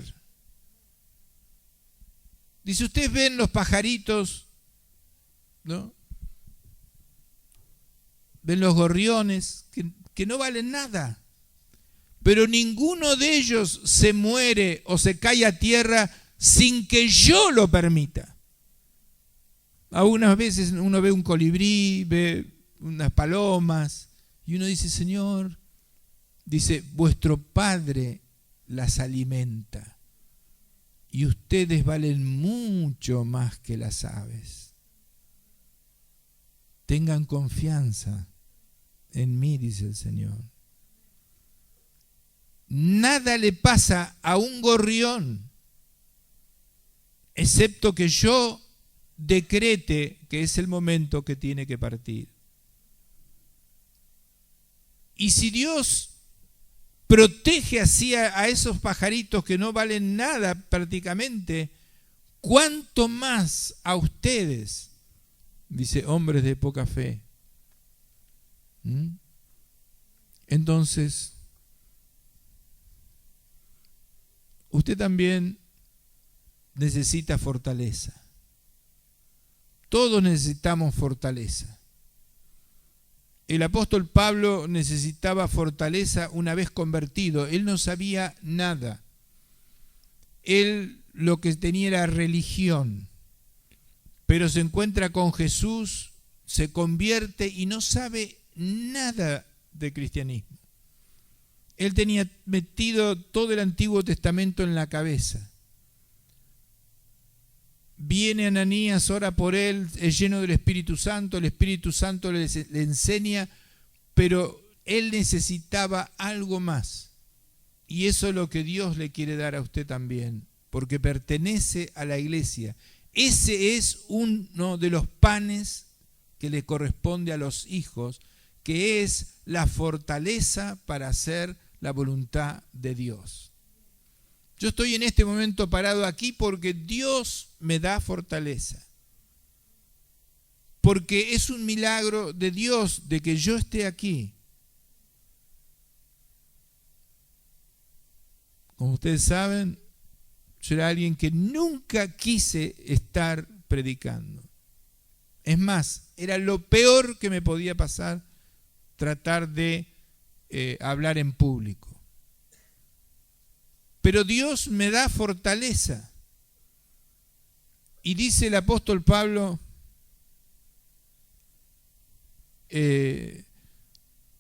Dice, ustedes ven los pajaritos, ¿no? Ven los gorriones, que no valen nada, pero ninguno de ellos se muere o se cae a tierra sin que yo lo permita. Algunas veces uno ve un colibrí, ve unas palomas, y uno dice, Señor, dice, vuestro Padre las alimenta, y ustedes valen mucho más que las aves. Tengan confianza en mí, dice el Señor. Nada le pasa a un gorrión, excepto que yo decrete que es el momento que tiene que partir. Y si Dios protege así a esos pajaritos que no valen nada prácticamente, ¿cuánto más a ustedes? Dice, hombres de poca fe. Entonces, usted también necesita fortaleza. Todos necesitamos fortaleza. El apóstol Pablo necesitaba fortaleza una vez convertido. Él no sabía nada. Él lo que tenía era religión. Pero se encuentra con Jesús, se convierte y no sabe nada de cristianismo. Él tenía metido todo el Antiguo Testamento en la cabeza. Viene Ananías, ora por él, es lleno del Espíritu Santo, el Espíritu Santo le enseña, pero él necesitaba algo más. Y eso es lo que Dios le quiere dar a usted también, porque pertenece a la iglesia. Ese es uno de los panes que le corresponde a los hijos, que es la fortaleza para hacer la voluntad de Dios. Yo estoy en este momento parado aquí porque Dios me da fortaleza. Porque es un milagro de Dios de que yo esté aquí. Como ustedes saben, yo era alguien que nunca quise estar predicando. Es más, era lo peor que me podía pasar tratar de hablar en público. Pero Dios me da fortaleza. Y dice el apóstol Pablo,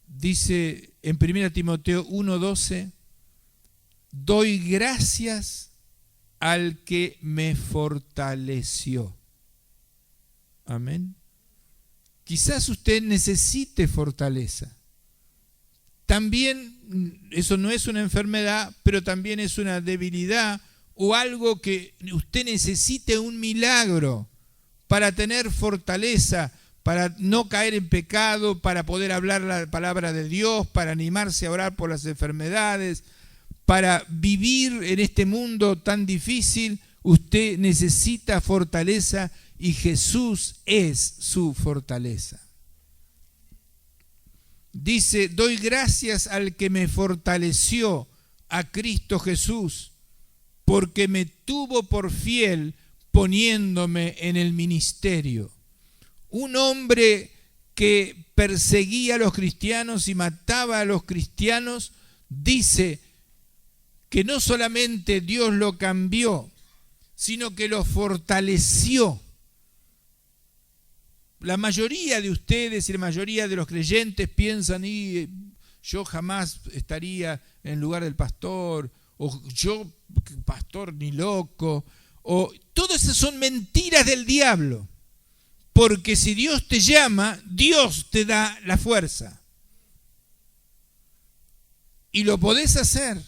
dice en 1 Timoteo 1:12, doy gracias al que me fortaleció. Amén. Quizás usted necesite fortaleza. También, eso no es una enfermedad, pero también es una debilidad o algo que usted necesite un milagro para tener fortaleza, para no caer en pecado, para poder hablar la palabra de Dios, para animarse a orar por las enfermedades, para vivir en este mundo tan difícil. Usted necesita fortaleza y Jesús es su fortaleza. Dice, doy gracias al que me fortaleció, a Cristo Jesús, porque me tuvo por fiel poniéndome en el ministerio. Un hombre que perseguía a los cristianos y mataba a los cristianos, dice que no solamente Dios lo cambió, sino que lo fortaleció. La mayoría de ustedes y la mayoría de los creyentes piensan, y yo jamás estaría en el lugar del pastor, o yo, pastor, ni loco, o todas esas son mentiras del diablo. Porque si Dios te llama, Dios te da la fuerza. Y lo podés hacer.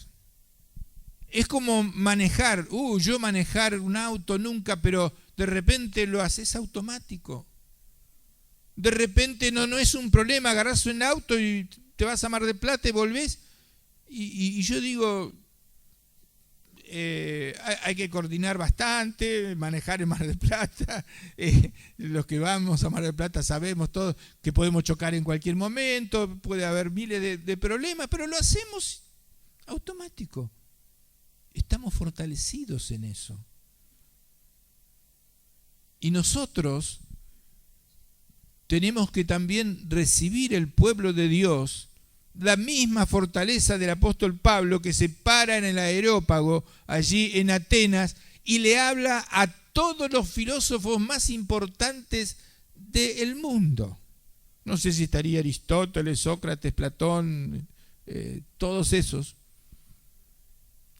Es como manejar. Yo manejar un auto nunca, pero de repente lo haces automático. De repente no es un problema, agarrás un auto y te vas a Mar del Plata y volvés. Y yo digo, hay que coordinar bastante, manejar en Mar del Plata. Los que vamos a Mar del Plata sabemos todos que podemos chocar en cualquier momento, puede haber miles de problemas, pero lo hacemos automático. Estamos fortalecidos en eso. Y nosotros tenemos que también recibir, el pueblo de Dios, la misma fortaleza del apóstol Pablo, que se para en el Areópago, allí en Atenas, y le habla a todos los filósofos más importantes del mundo. No sé si estaría Aristóteles, Sócrates, Platón, todos esos.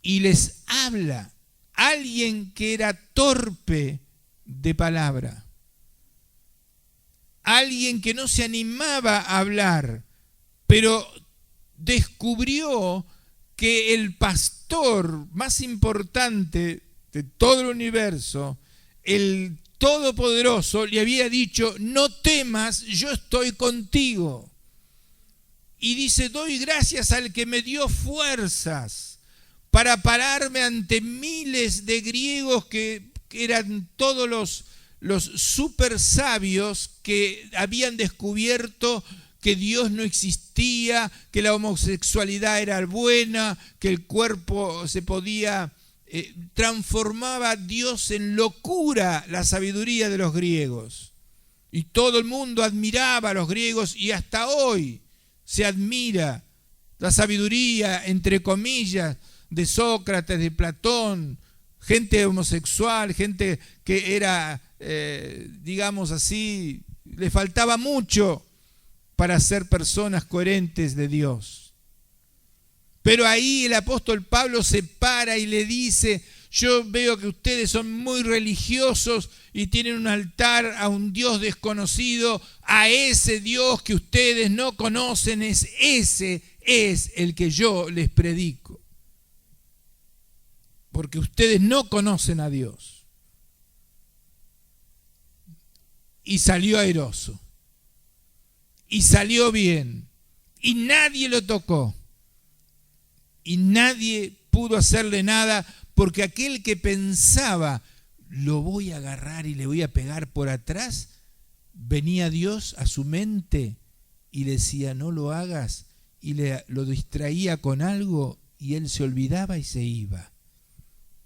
Y les habla alguien que era torpe de palabra, alguien que no se animaba a hablar, pero descubrió que el pastor más importante de todo el universo, el Todopoderoso, le había dicho, no temas, yo estoy contigo. Y dice, doy gracias al que me dio fuerzas para pararme ante miles de griegos que eran todos los super sabios que habían descubierto que Dios no existía, que la homosexualidad era buena, que el cuerpo se podía... transformaba Dios en locura la sabiduría de los griegos. Y todo el mundo admiraba a los griegos y hasta hoy se admira la sabiduría, entre comillas, de Sócrates, de Platón, gente homosexual, gente que era, digamos así, le faltaba mucho para ser personas coherentes de Dios. Pero ahí el apóstol Pablo se para y le dice, yo veo que ustedes son muy religiosos y tienen un altar a un Dios desconocido, a ese Dios que ustedes no conocen, ese es el que yo les predico. Porque ustedes no conocen a Dios. Y salió airoso. Y salió bien. Y nadie lo tocó. Y nadie pudo hacerle nada, porque aquel que pensaba, lo voy a agarrar y le voy a pegar por atrás, venía Dios a su mente y le decía, no lo hagas, y lo distraía con algo y él se olvidaba y se iba.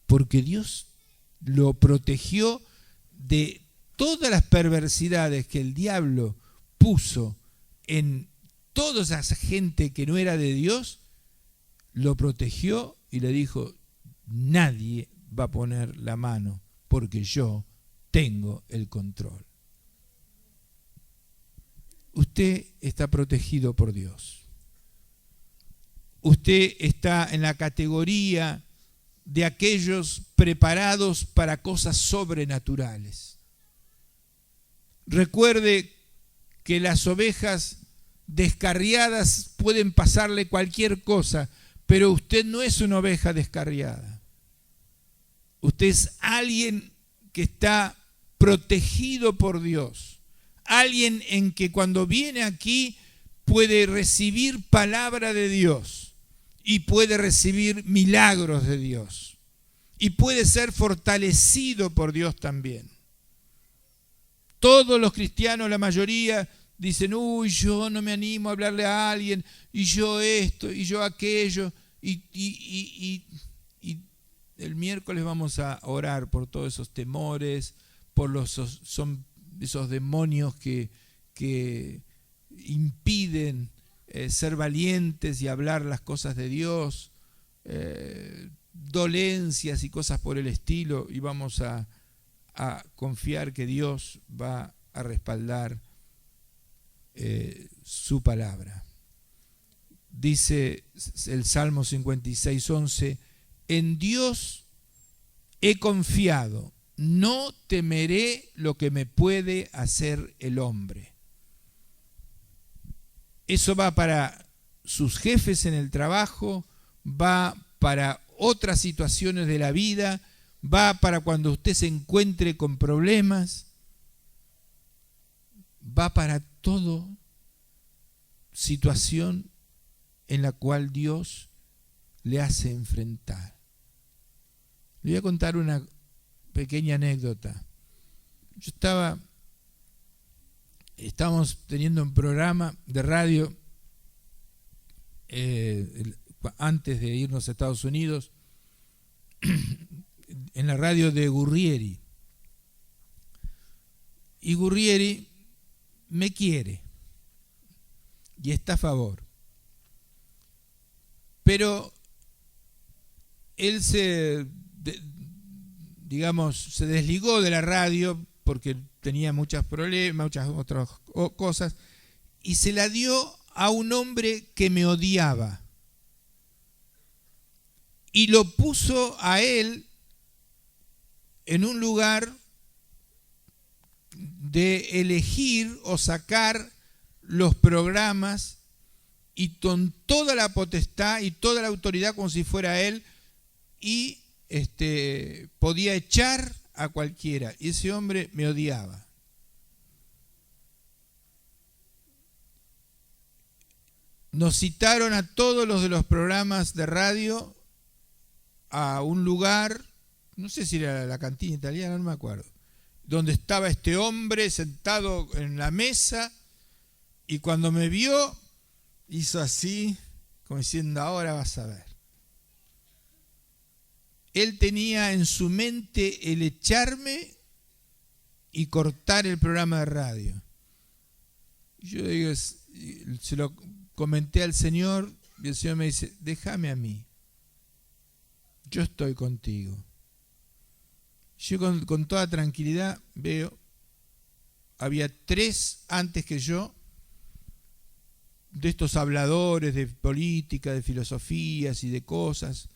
Porque Dios lo protegió de todas las perversidades que el diablo puso en toda esa gente que no era de Dios, lo protegió y le dijo, nadie va a poner la mano porque yo tengo el control. Usted está protegido por Dios. Usted está en la categoría de aquellos preparados para cosas sobrenaturales. Recuerde que las ovejas descarriadas pueden pasarle cualquier cosa, pero usted no es una oveja descarriada. Usted es alguien que está protegido por Dios. Alguien en que cuando viene aquí puede recibir palabra de Dios y puede recibir milagros de Dios y puede ser fortalecido por Dios también. Todos los cristianos, la mayoría, dicen, uy, yo no me animo a hablarle a alguien, y yo esto, y yo aquello, y el miércoles vamos a orar por todos esos temores, por esos demonios que impiden ser valientes y hablar las cosas de Dios, dolencias y cosas por el estilo, y vamos a confiar que Dios va a respaldar su palabra. Dice el Salmo 56:11, en Dios he confiado, no temeré lo que me puede hacer el hombre. Eso va para sus jefes en el trabajo, va para otras situaciones de la vida, va para cuando usted se encuentre con problemas, va para toda situación en la cual Dios le hace enfrentar. Le voy a contar una pequeña anécdota. Estábamos teniendo un programa de radio antes de irnos a Estados Unidos, en la radio de Gurrieri. Y Gurrieri me quiere y está a favor. Pero él se desligó de la radio porque tenía muchos problemas, muchas otras cosas, y se la dio a un hombre que me odiaba. Y lo puso a él en un lugar de elegir o sacar los programas, y con toda la potestad y toda la autoridad como si fuera él, y podía echar a cualquiera. Y ese hombre me odiaba. Nos citaron a todos los de los programas de radio a un lugar, no sé si era la cantina italiana, no me acuerdo, donde estaba este hombre sentado en la mesa, y cuando me vio hizo así, como diciendo, ahora vas a ver. Él tenía en su mente el echarme y cortar el programa de radio. Yo digo, se lo comenté al Señor, y el Señor me dice, déjame a mí, yo estoy contigo. Yo con toda tranquilidad veo, había 3 antes que yo, de estos habladores de política, de filosofías y de cosas,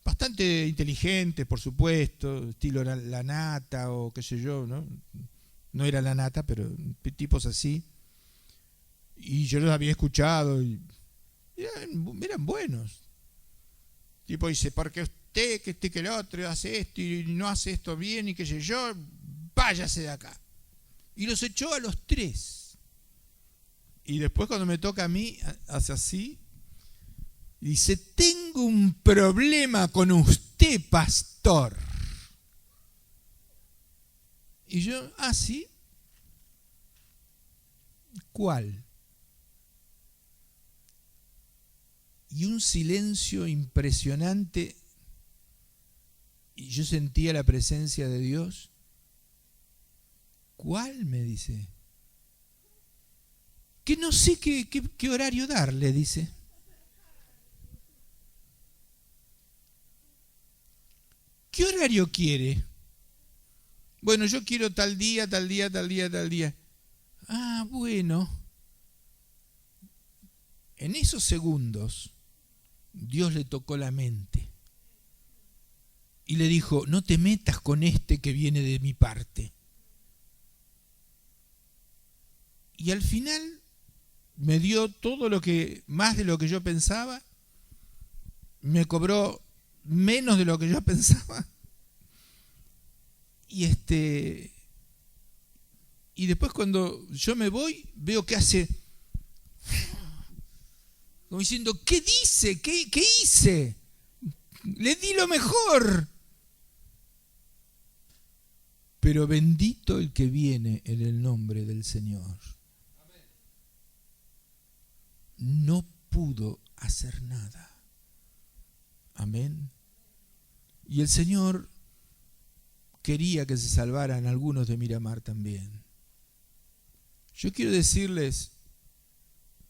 bastante inteligentes, por supuesto, estilo La Nata o qué sé yo, ¿no? No era La Nata, pero tipos así. Y yo los había escuchado y eran buenos. Tipo dice, porque usted, que el otro hace esto y no hace esto bien y qué sé yo, váyase de acá. Y los echó a los 3. Y después cuando me toca a mí, hace así, y dice, tengo un problema con usted, pastor. Y yo, ¿sí? ¿Cuál? Y un silencio impresionante, y yo sentía la presencia de Dios. ¿Cuál? Me dice. Que no sé qué horario darle, dice. ¿Qué horario quiere? Bueno, yo quiero tal día, tal día, tal día, tal día. Ah, bueno. En esos segundos, Dios le tocó la mente y le dijo, no te metas con este que viene de mi parte. Y al final me dio todo lo que, más de lo que yo pensaba, me cobró menos de lo que yo pensaba. Y después cuando yo me voy, veo que hace, como diciendo, ¿qué dice? ¿Qué hice? Le di lo mejor. Pero bendito el que viene en el nombre del Señor. No pudo hacer nada. Amén. Y el Señor quería que se salvaran algunos de Miramar también. Yo quiero decirles,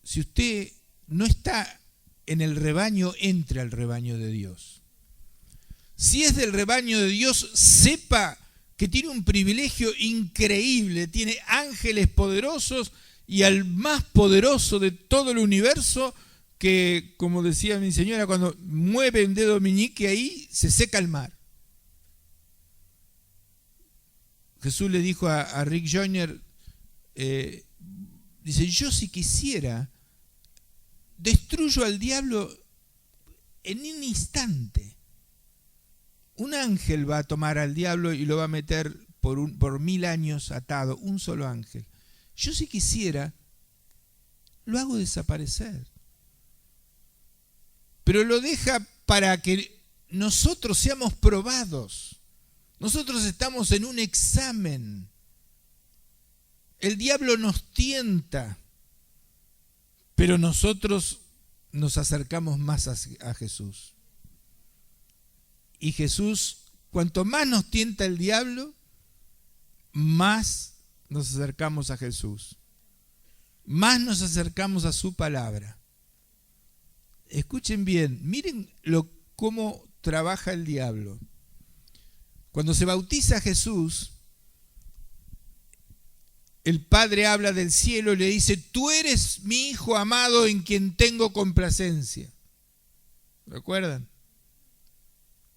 si usted no está en el rebaño, entre al rebaño de Dios. Si es del rebaño de Dios, sepa que tiene un privilegio increíble, tiene ángeles poderosos y al más poderoso de todo el universo que, como decía mi señora, cuando mueve un dedo meñique ahí, se seca el mar. Jesús le dijo a Rick Joyner, dice, yo si quisiera, destruyo al diablo en un instante. Un ángel va a tomar al diablo y lo va a meter por 1000 años atado, un solo ángel. Yo si quisiera, lo hago desaparecer. Pero lo deja para que nosotros seamos probados. Nosotros estamos en un examen. El diablo nos tienta, pero nosotros nos acercamos más a Jesús. Y Jesús, cuanto más nos tienta el diablo, más nos acercamos a Jesús. Más nos acercamos a su palabra. Escuchen bien, miren cómo trabaja el diablo. Cuando se bautiza Jesús, el Padre habla del cielo y le dice, tú eres mi Hijo amado en quien tengo complacencia. ¿Recuerdan?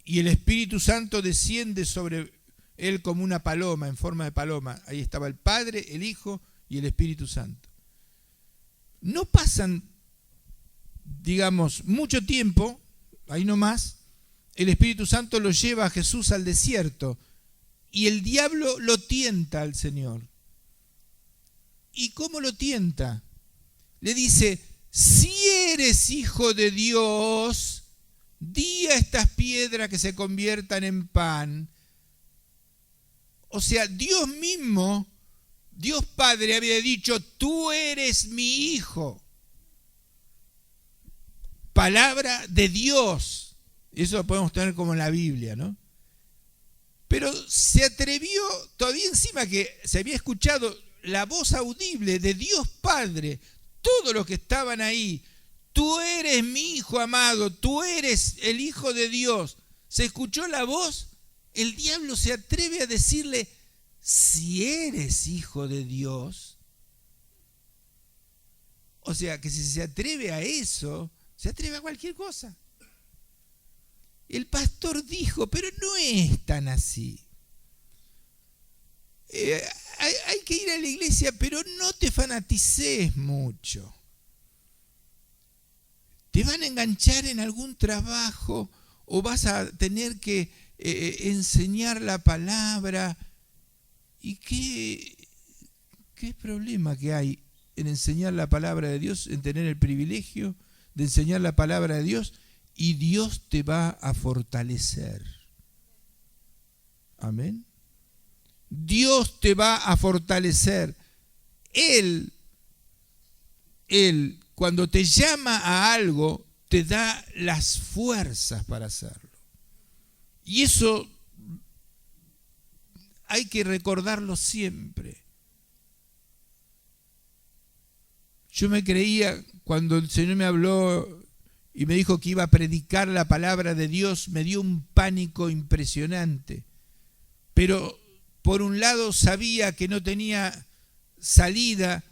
Y el Espíritu Santo desciende sobre él como una paloma, en forma de paloma. Ahí estaba el Padre, el Hijo y el Espíritu Santo. No pasan, digamos, mucho tiempo, ahí nomás, el Espíritu Santo lo lleva a Jesús al desierto y el diablo lo tienta al Señor. ¿Y cómo lo tienta? Le dice, si eres hijo de Dios, di a estas piedras que se conviertan en pan. O sea, Dios mismo, Dios Padre había dicho, tú eres mi hijo. Palabra de Dios. Eso lo podemos tener como en la Biblia, ¿no? Pero se atrevió, todavía encima que se había escuchado la voz audible de Dios Padre, todos los que estaban ahí, tú eres mi Hijo amado, tú eres el Hijo de Dios. Se escuchó la voz, el diablo se atreve a decirle, si eres Hijo de Dios. O sea, que si se atreve a eso, se atreve a cualquier cosa. El pastor dijo, pero no es tan así. Hay que ir a la iglesia, pero no te fanatices mucho. Te van a enganchar en algún trabajo o vas a tener que enseñar la palabra. ¿Y qué problema que hay en enseñar la palabra de Dios, en tener el privilegio de enseñar la palabra de Dios? Y Dios te va a fortalecer. Amén. Dios te va a fortalecer. Él, cuando te llama a algo, te da las fuerzas para hacerlo. Y eso hay que recordarlo siempre. Yo me creía, cuando el Señor me habló y me dijo que iba a predicar la palabra de Dios, me dio un pánico impresionante. Pero por un lado sabía que no tenía salida,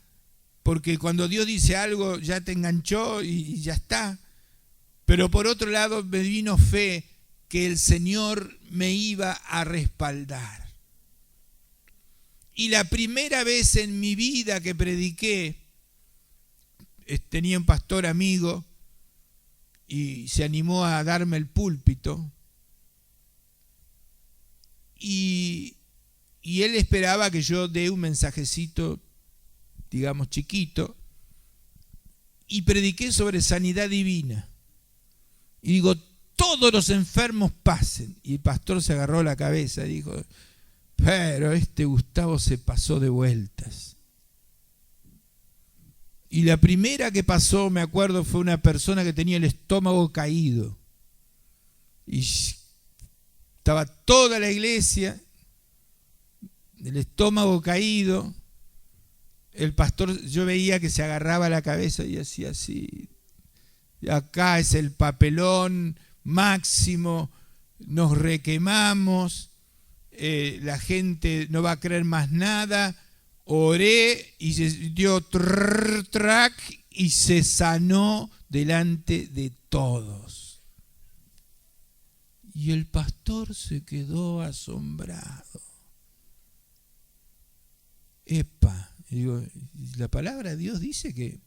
porque cuando Dios dice algo ya te enganchó y ya está. Pero por otro lado me vino fe que el Señor me iba a respaldar. Y la primera vez en mi vida que prediqué, tenía un pastor amigo y se animó a darme el púlpito. Y él esperaba que yo dé un mensajecito, digamos, chiquito. Y prediqué sobre sanidad divina. Y digo, todos los enfermos pasen. Y el pastor se agarró la cabeza y dijo, pero Gustavo se pasó de vueltas. Y la primera que pasó, me acuerdo, fue una persona que tenía el estómago caído. Y estaba toda la iglesia, el estómago caído. El pastor, yo veía que se agarraba la cabeza y hacía así. Acá es el papelón máximo, nos requemamos, la gente no va a creer más nada. Oré y se dio track y se sanó delante de todos. Y el pastor se quedó asombrado. Epa, digo, la palabra de Dios dice que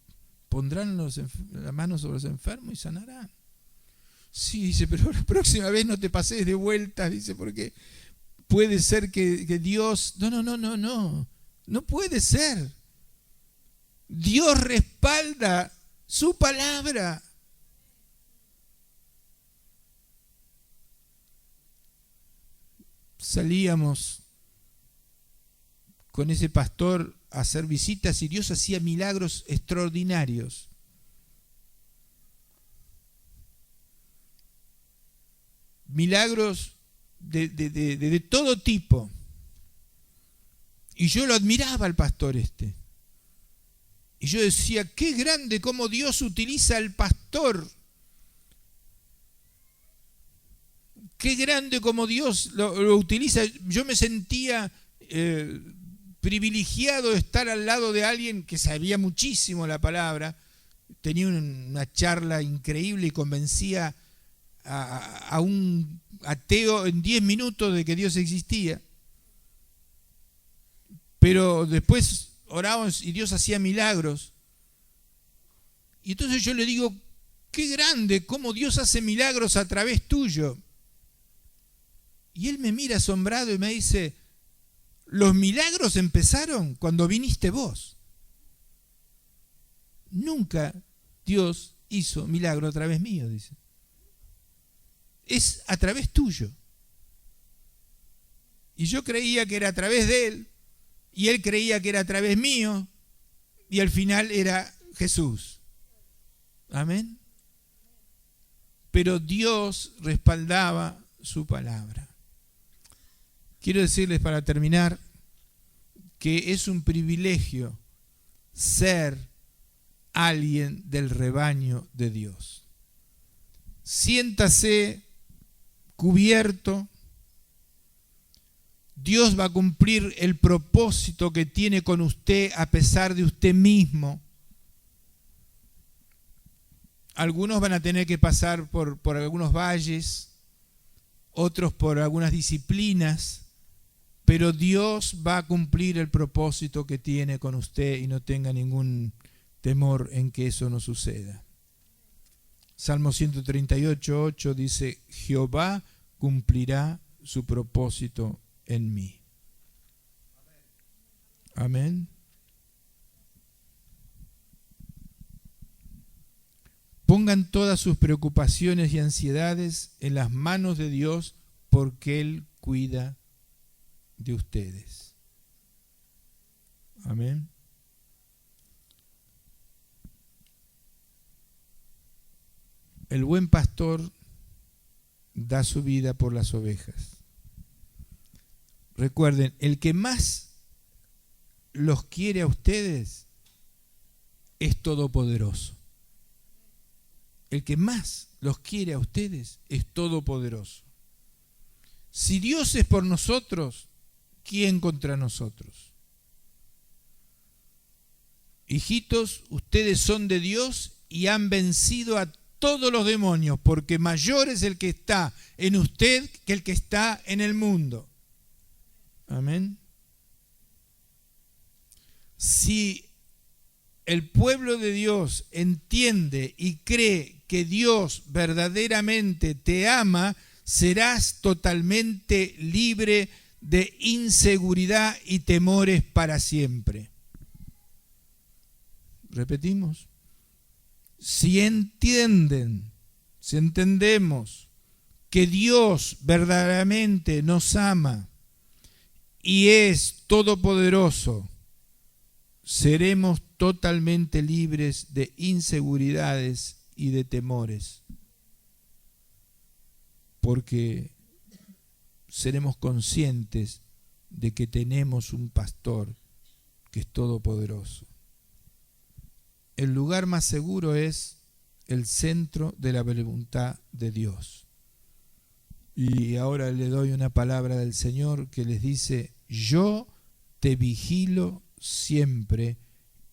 pondrán la mano sobre los enfermos y sanarán. Sí, dice, pero la próxima vez no te pases de vueltas, dice, porque puede ser que Dios... No. No puede ser. Dios respalda su palabra. Salíamos con ese pastor a hacer visitas y Dios hacía milagros extraordinarios. Milagros de todo tipo. Y yo lo admiraba al pastor este. Y yo decía, qué grande cómo Dios utiliza al pastor. Qué grande cómo Dios lo utiliza. Yo me sentía privilegiado de estar al lado de alguien que sabía muchísimo la palabra. Tenía una charla increíble y convencía a un ateo en 10 minutos de que Dios existía. Pero después orábamos y Dios hacía milagros. Y entonces yo le digo, qué grande cómo Dios hace milagros a través tuyo. Y él me mira asombrado y me dice, los milagros empezaron cuando viniste vos. Nunca Dios hizo milagro a través mío, dice. Es a través tuyo. Y yo creía que era a través de él. Y él creía que era a través mío, y al final era Jesús. Amén. Pero Dios respaldaba su palabra. Quiero decirles para terminar que es un privilegio ser alguien del rebaño de Dios. Siéntase cubierto. Dios va a cumplir el propósito que tiene con usted a pesar de usted mismo. Algunos van a tener que pasar por algunos valles, otros por algunas disciplinas, pero Dios va a cumplir el propósito que tiene con usted y no tenga ningún temor en que eso no suceda. Salmo 138:8 dice, Jehová cumplirá su propósito en mí. Amén. Pongan todas sus preocupaciones y ansiedades en las manos de Dios porque Él cuida de ustedes. Amén. El buen pastor da su vida por las ovejas. Recuerden, el que más los quiere a ustedes es todopoderoso. El que más los quiere a ustedes es todopoderoso. Si Dios es por nosotros, ¿quién contra nosotros? Hijitos, ustedes son de Dios y han vencido a todos los demonios, porque mayor es el que está en usted que el que está en el mundo. Amén. Si el pueblo de Dios entiende y cree que Dios verdaderamente te ama, serás totalmente libre de inseguridad y temores para siempre. Repetimos. Si entendemos que Dios verdaderamente nos ama y es todopoderoso, seremos totalmente libres de inseguridades y de temores, porque seremos conscientes de que tenemos un pastor que es todopoderoso. El lugar más seguro es el centro de la voluntad de Dios. Y ahora le doy una palabra del Señor que les dice: yo te vigilo siempre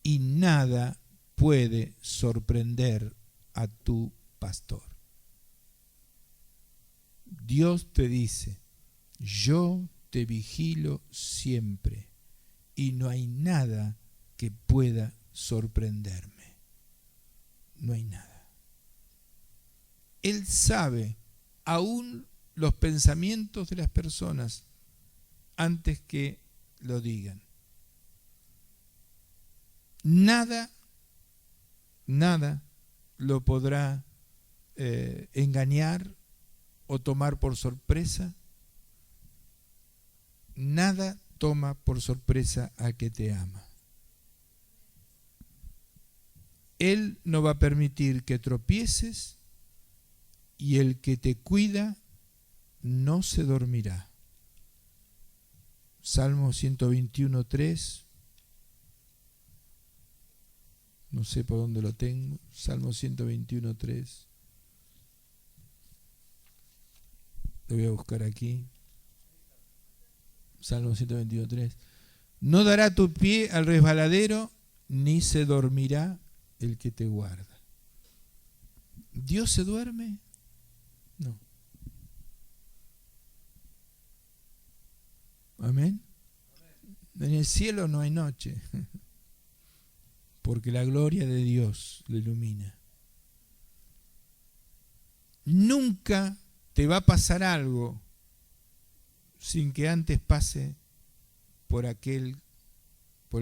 y nada puede sorprender a tu pastor. Dios te dice: yo te vigilo siempre y no hay nada que pueda sorprenderme. No hay nada. Él sabe aún los pensamientos de las personas antes que lo digan. Nada lo podrá engañar o tomar por sorpresa. Nada toma por sorpresa al que te ama. Él no va a permitir que tropieces y el que te cuida no se dormirá. Salmo 121:3. No sé por dónde lo tengo. Salmo 121:3. Lo voy a buscar aquí. Salmo 121:3. No dará tu pie al resbaladero, ni se dormirá el que te guarda. ¿Dios se duerme? No. Amén. En el cielo no hay noche, porque la gloria de Dios lo ilumina. Nunca te va a pasar algo sin que antes pase por el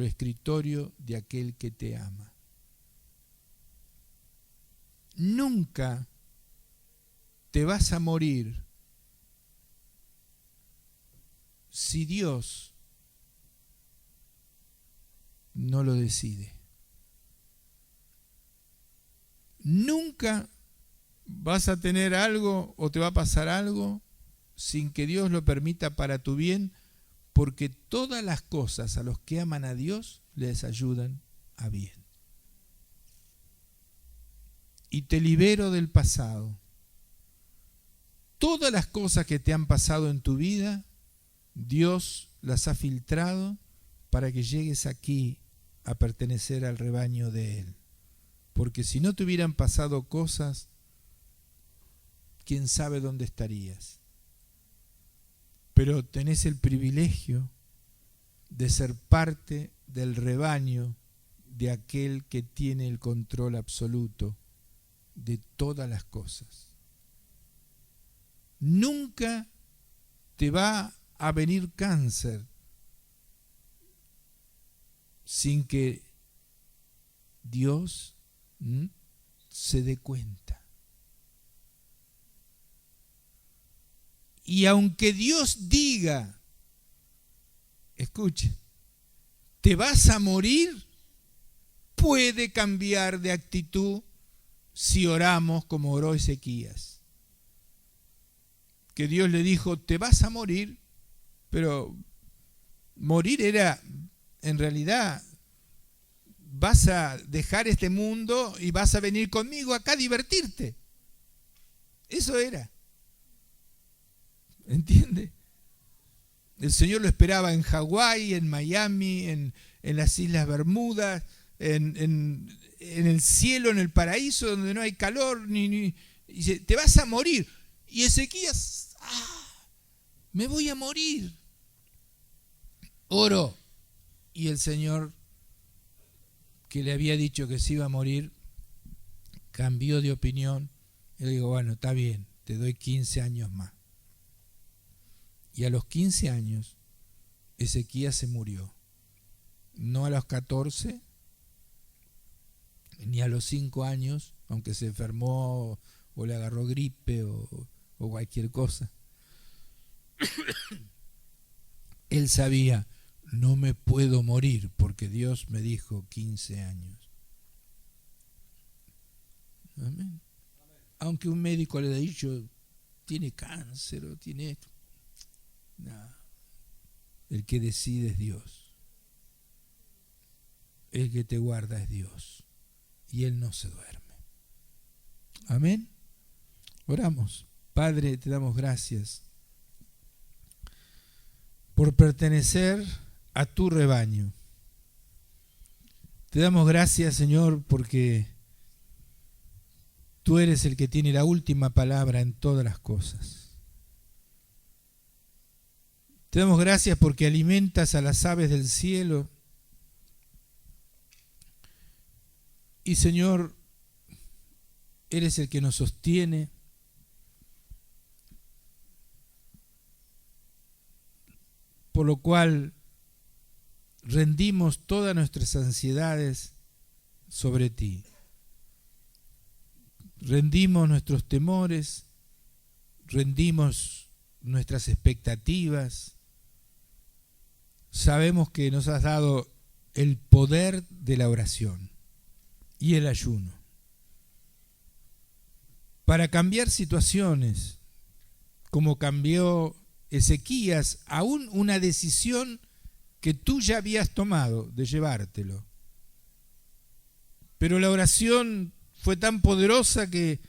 escritorio de aquel que te ama. Nunca te vas a morir si Dios no lo decide. Nunca vas a tener algo o te va a pasar algo sin que Dios lo permita para tu bien, porque todas las cosas a los que aman a Dios les ayudan a bien. Y te libero del pasado. Todas las cosas que te han pasado en tu vida, Dios las ha filtrado para que llegues aquí a pertenecer al rebaño de Él. Porque si no te hubieran pasado cosas, quién sabe dónde estarías. Pero tenés el privilegio de ser parte del rebaño de aquel que tiene el control absoluto de todas las cosas. Nunca te va a venir cáncer sin que Dios se dé cuenta. Y aunque Dios diga, escuche, te vas a morir, puede cambiar de actitud si oramos como oró Ezequías. Que Dios le dijo, te vas a morir, pero morir era, en realidad, vas a dejar este mundo y vas a venir conmigo acá a divertirte. Eso era. ¿Entiende? El Señor lo esperaba en Hawái, en Miami, en las Islas Bermudas, en el cielo, en el paraíso, donde no hay calor, y dice, te vas a morir. Y Ezequías, me voy a morir. Oró. Y el Señor que le había dicho que se iba a morir, cambió de opinión. Y le digo, bueno, está bien, te doy 15 años más. Y a los 15 años, Ezequías se murió. No a los 14, ni a los 5 años, aunque se enfermó o le agarró gripe o cualquier cosa. Él sabía, no me puedo morir porque Dios me dijo 15 años. Amén. Aunque un médico le haya dicho, tiene cáncer o tiene esto. No. El que decide es Dios. El que te guarda es Dios. Y Él no se duerme. Amén. Oramos. Padre, te damos gracias por pertenecer a tu rebaño. Te damos gracias, Señor, porque tú eres el que tiene la última palabra en todas las cosas. Te damos gracias porque alimentas a las aves del cielo. Y, Señor, eres el que nos sostiene. Por lo cual rendimos todas nuestras ansiedades sobre ti. Rendimos nuestros temores, rendimos nuestras expectativas. Sabemos que nos has dado el poder de la oración y el ayuno para cambiar situaciones, como cambió Ezequías, aún una decisión que tú ya habías tomado de llevártelo. Pero la oración fue tan poderosa que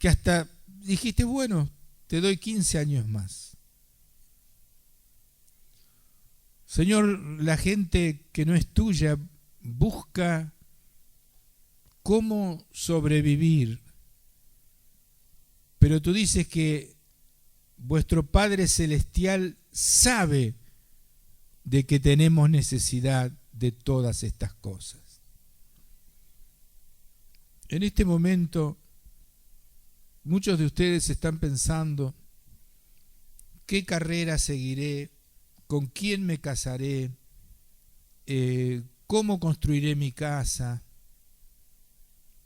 hasta dijiste, bueno, te doy 15 años más. Señor, la gente que no es tuya busca cómo sobrevivir, pero tú dices que vuestro Padre Celestial sabe de que tenemos necesidad de todas estas cosas. En este momento, muchos de ustedes están pensando, ¿qué carrera seguiré? ¿Con quién me casaré? ¿Cómo construiré mi casa?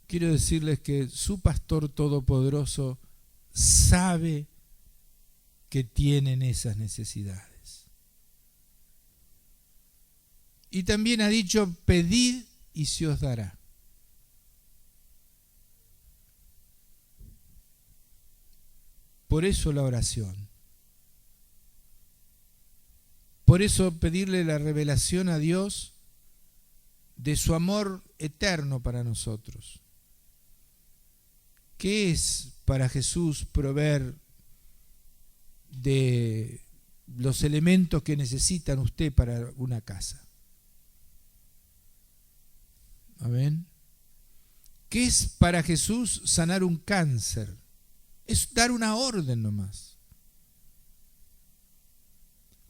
Quiero decirles que su pastor todopoderoso sabe que tienen esas necesidades. Y también ha dicho, pedid y se os dará. Por eso la oración. Por eso pedirle la revelación a Dios de su amor eterno para nosotros. ¿Qué es para Jesús proveer de los elementos que necesitan usted para una casa? Amén. ¿Qué es para Jesús sanar un cáncer? Es dar una orden nomás.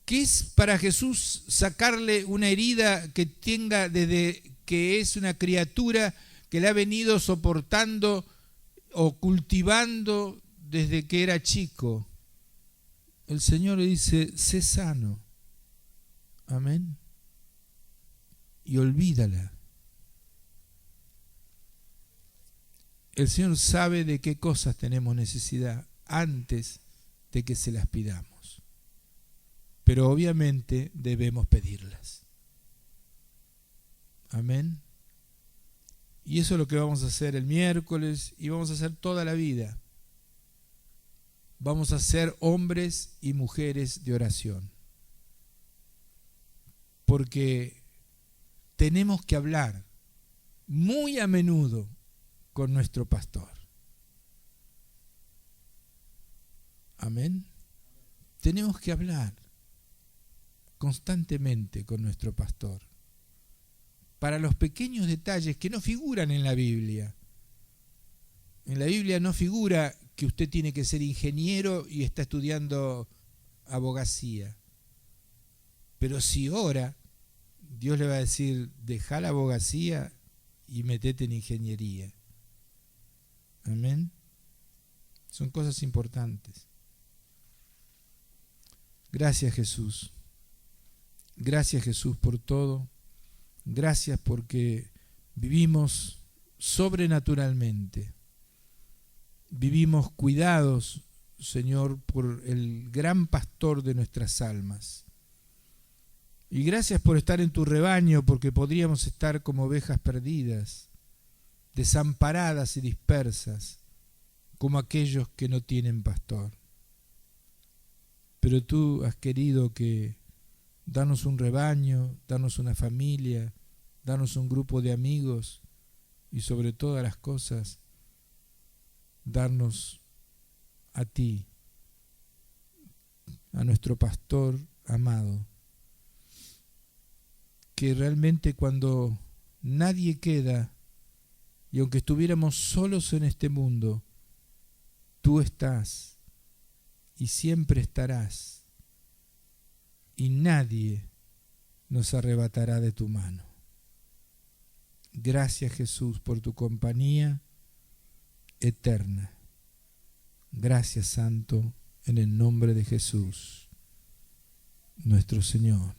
¿Qué es para Jesús sacarle una herida que tenga desde que es una criatura que le ha venido soportando o cultivando desde que era chico? El Señor le dice, sé sano. Amén. Y olvídala. El Señor sabe de qué cosas tenemos necesidad antes de que se las pidamos. Pero obviamente debemos pedirlas. Amén. Y eso es lo que vamos a hacer el miércoles y vamos a hacer toda la vida. Vamos a ser hombres y mujeres de oración. Porque tenemos que hablar muy a menudo con nuestro pastor. Amén. Tenemos que hablar constantemente con nuestro pastor para los pequeños detalles que no figuran en la Biblia. En la Biblia no figura que usted tiene que ser ingeniero y está estudiando abogacía. Pero si ora, Dios le va a decir, dejá la abogacía y metete en ingeniería. Amén. Son cosas importantes. Gracias, Jesús. Gracias, Jesús, por todo. Gracias porque vivimos sobrenaturalmente. Vivimos cuidados, Señor, por el gran pastor de nuestras almas. Y gracias por estar en tu rebaño, porque podríamos estar como ovejas perdidas, desamparadas y dispersas, como aquellos que no tienen pastor. Pero tú has querido que darnos un rebaño, darnos una familia, darnos un grupo de amigos y sobre todas las cosas, darnos a ti, a nuestro pastor amado, que realmente cuando nadie queda, y aunque estuviéramos solos en este mundo, tú estás y siempre estarás, y nadie nos arrebatará de tu mano. Gracias, Jesús, por tu compañía eterna. Gracias, Santo, en el nombre de Jesús, nuestro Señor.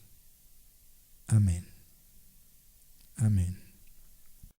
Amén. Amén.